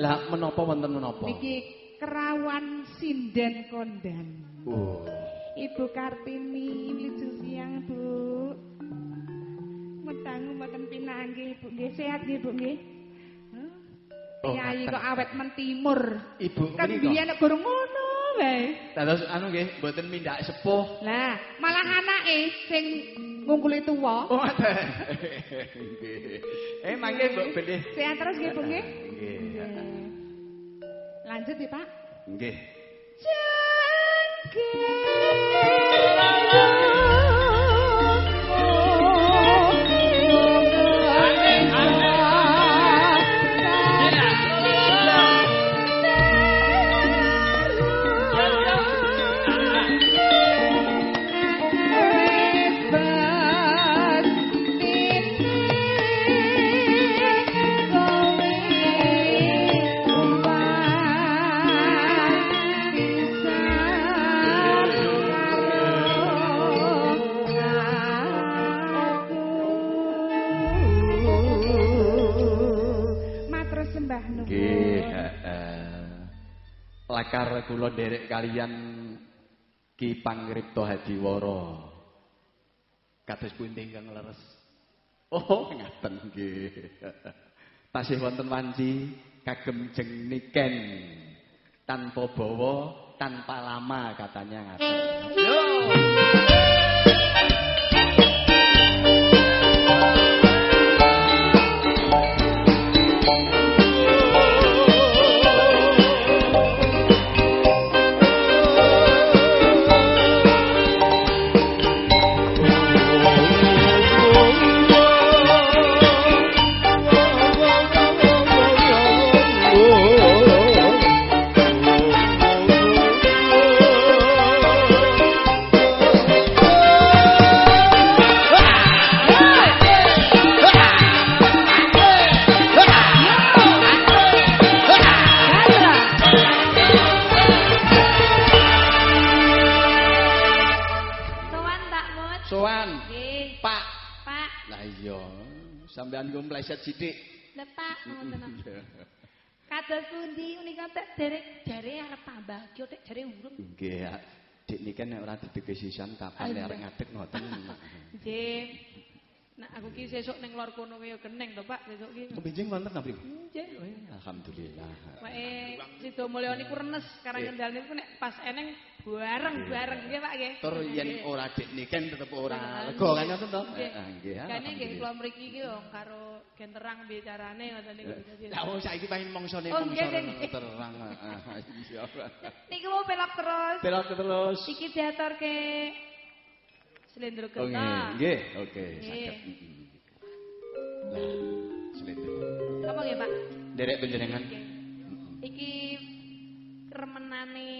Lah menapa wonten menapa? Niki Kerawan Sinden Kondan. Oh. Ibu Kartini lucu siang, Bu. Metangu mboten pinanggih, Bu. Nggih sehat nggih, Bu nggih. Kyai kok awet mentimur. Ibu kan biyen nek gorong ngono wae. Dados anu nggih, mboten mindak sepuh. Lah, malah anake sing ngungkuli tuwa. Oh, ada. Nggih. Mangke Mbok Benih. Sehat terus nggih, Bu nggih. Nggih. Lanjut ya, Pak. Nggih. Lakar kula nderek kalian Ki Pangripta Hadiwara. Kados pundi ingkang leres? Oh, ngaten nggih. Tasih wonten wanci kagem jeng niken tanpa bawa, tanpa lama katanya ngaten. Yo. Sampeyan nggo mleset sithik. Lah Pak, ngoten. Kados pundi menika tek derek jare arep tambah ki tek jare urung. Nggih, Dik niki nek ora ditegesisan kapan arek ngadeg ngoten. Nggih. Nek aku ki sesuk ning lor kono ya geneng to Pak, sesuk ki. Kepinjing wonten ta, Prim? Nggih. Alhamdulillah. Wae Sida Mulya niku renes karang kendal niku nek pas eneng bareng-bareng nggih Pak nggih. Tur yen ora dik niken tetep ora lega kan ngoten to? Nggih. Kene nggih kula mriki ki karo gen terang bicarane ngoten niku. Lah wong saiki paling mongsone terang. Iya. Niki mau pelok terus. Pelok terus. Iki diaturke Slendro Genta. Oh nggih, oke, saged. Lah, Slendro. Apa nggih, Pak? Derek panjenengan. Iki remenane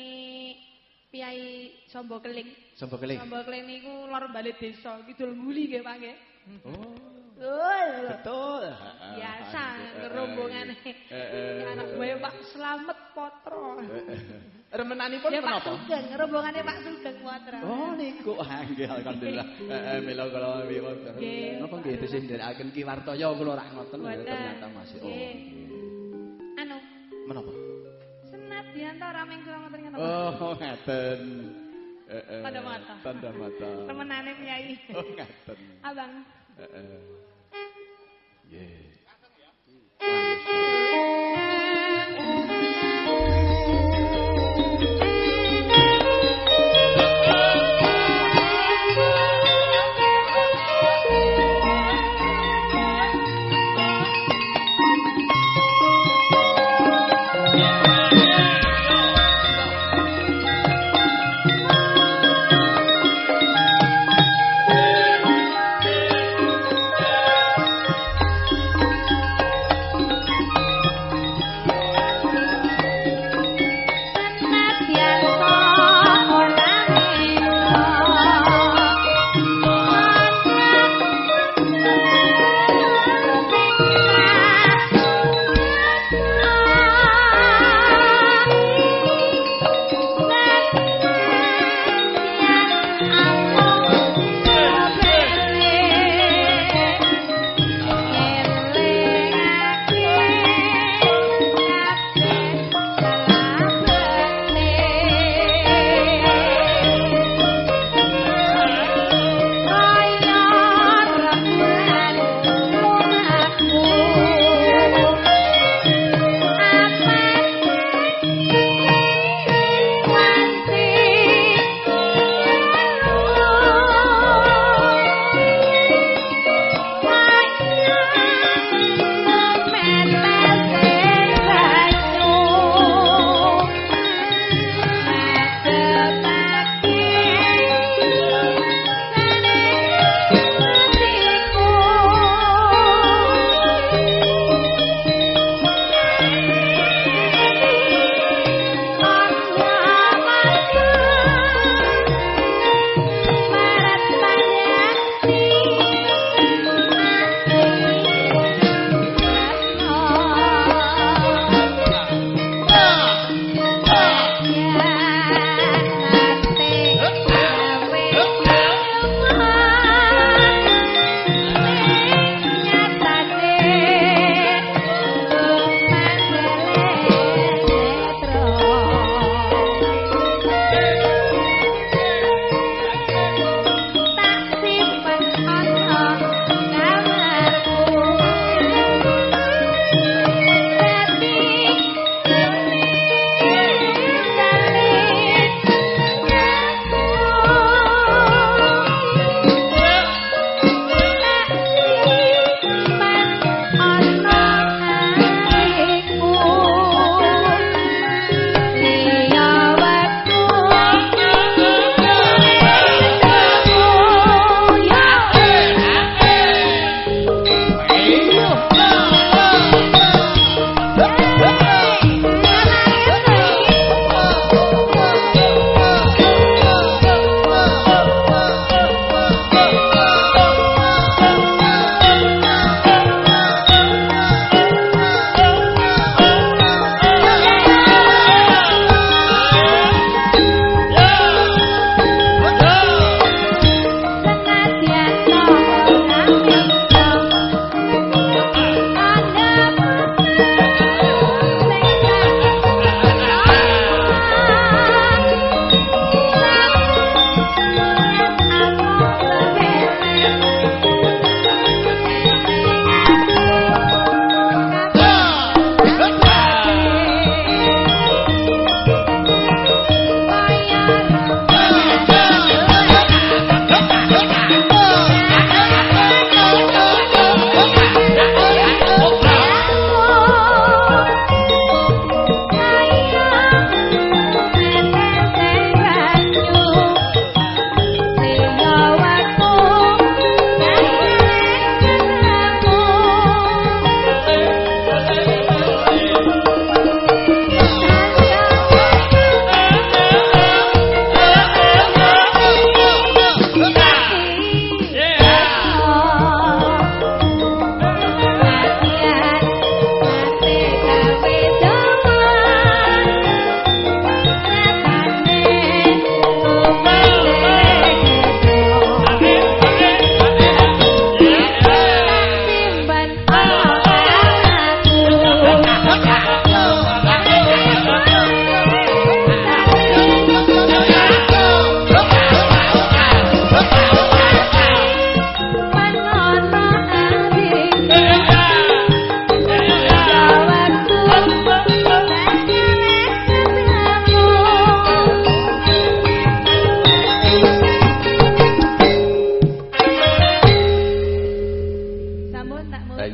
Piyai Sombo Keling. Sombo Keling. Sombo Keling niku lor bali desa, Kidul Nguli nggih, Pak nggih. Betul. Biasa rombongane. Anak buah Pak Slamet Potro. Remenanipun menapa? Pak Sugeng, rombongane Pak Sugeng Potro. Oh niku nggih alhamdulillah. Mila kula miwon. Napa nggih tesih nderekaken Ki Wartaya kula ora ngoten ternyata masih. Oh. Anu. Menapa? Senadyan ta ora mengko ngoten ngoten. Oh, ngaten. Tanda mata. Tanda mata. Remenane Kyai. Oh, ngaten. Abang. Nggih.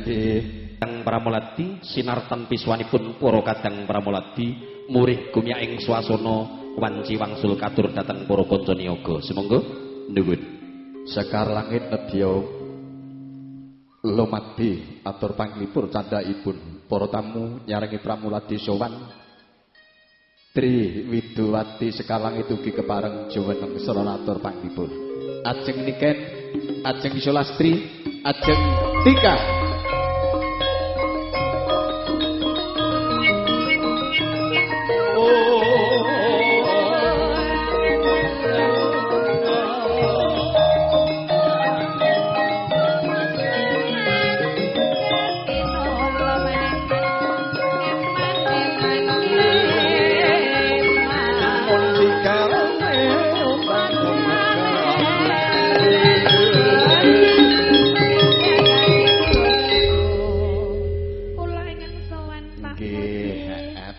nggih. Kadang Pramuladi sinartan piswanipun para kadang Pramuladi murih gumyaing swasana wanci wangsul katur dhateng para kanca niyaga. Sumangga nuwun. Sekar langit nedya lumadi atur panglipur candhaipun para tamu nyarengi Pramuladi sowan. Tri Widowati Sekar langit ugi kepareng jumeneng sarana atur panglipur. Ajeng Niken, ajeng Sulastri, ajeng Tika.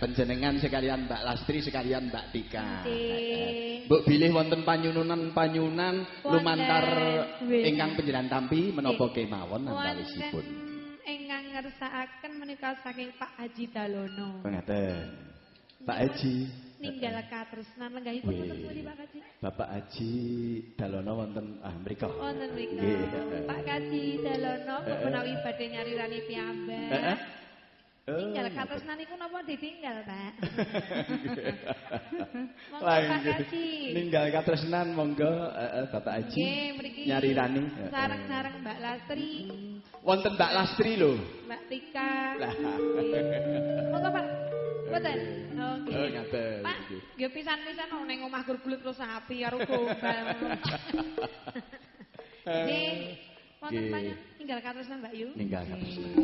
Panjenengan sekalian Mbak Lastri sekalian Mbak Tika. Mbok bilih wonten panyunan lumantar ingkang panjenengan tampi menapa kemawon antalisipun. Ingkang ngersakaken menika saking Pak Haji Dalono. Ngaten. Pak Haji ninggal katresnan lenggahipun wonten pundi Pak Haji? Bapak Haji Dalono wonten mrika. Wonten mrika. Pak Haji Dalono kok menawi badhe nyarirani piyambak. Tinggal katresnan niku napa ditinggal, Pak? Monggo Pak Haji. Ninggal katresnan monggo Bapak Haji. Nggih, mriki nyarirani sareng-sareng Mbak Lastri. Wonten Mbak Lastri lho. Mbak Tika. Lah. Monggo Pak. Mboten. Oh, nggih. Ngaten. Pak, nggih pisan-pisan ning omah gurgulut terus sapi karo gombal. Nggih. Wonten panjenengan ninggal katresnan Mbak Yu. Ninggal katresnan.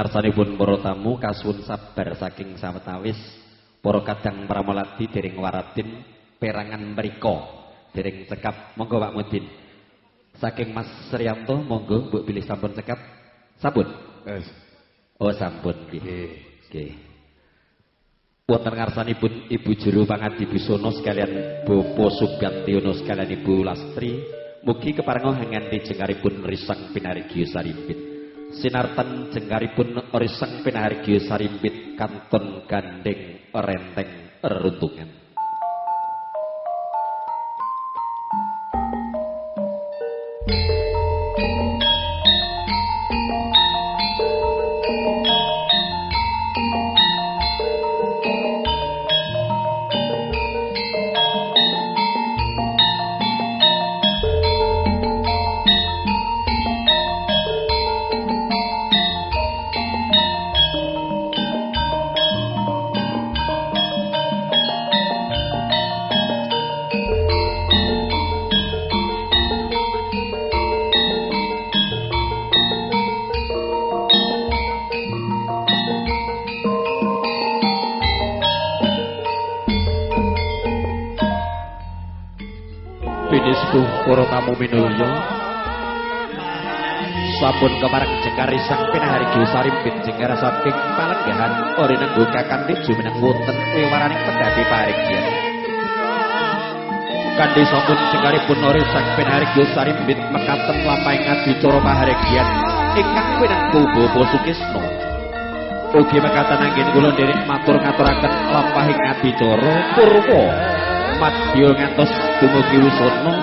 ngarsanipun para tamu kasuwun sabar saking sawetawis para kadang pramoladi dereng waratin perangan mriko dereng cekap. Monggo Pak Mudin. Saking Mas Suryanto monggo mbok pilih sampun cekap. Sampun. Oh sampun nggih. Wonten ngarsanipun Ibu Juru Pangadi Busono sekalian Bapak Sugantiono sekalian Ibu Lastri, mugi keparenga nganti jengaripun risang pinarigya sarimpit. Sinartan jengaripun risang pinarigya sarimpit kanton gandeng renteng reruntungan. Para tamu minulya sampun kepareng jengkari sang pinaharigya sarimpit jengkara saking palenggahan ora nenggo kakanthi jumeneng wonten wewaraning pendhapi parigyan. Kanthi sampun jengkaripun ora sang pinaharigya sarimpit mekaten lampahing adicara paharigyan ingkang pinenggo Bapak Sukisna. Ugi mekaten anggen kula nderek matur ngaturaken lampahing adicara purwa madya ngantos dumugi wusana.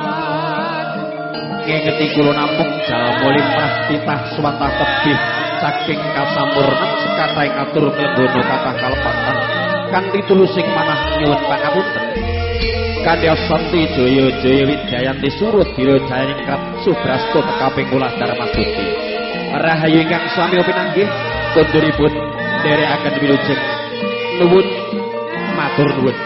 Ngeti kula namung jalma limrah titah swatah tebih saking kasampurnan sekataing atur klenggono kathah kalepatan kanthi tulusing manah nyuwun pangapunten. Kadya Santi Jaya Jaya Wijayanti surut dirajaya ningrat Subrasta kaping 12 Darmasuti. Rahayu ingkang sami pinanggih konduripun nderekaken wilujeng nuwun matur nuwun.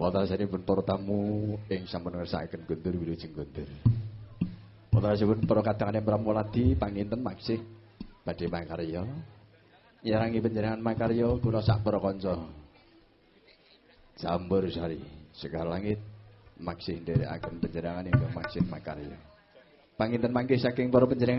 Wontenipun para tamu ing sampun ngersakaken Guntur wilujeng Guntur. Wontenipun para kadangane pramuladi panginten maksih badhe makarya. Nyerangi panjenengan makarya kula sak para kanca. Jambur Sari Sekar Langit maksih nderekaken panjenengan ingkang maksih makarya. Panginten mangke saking para panjenengan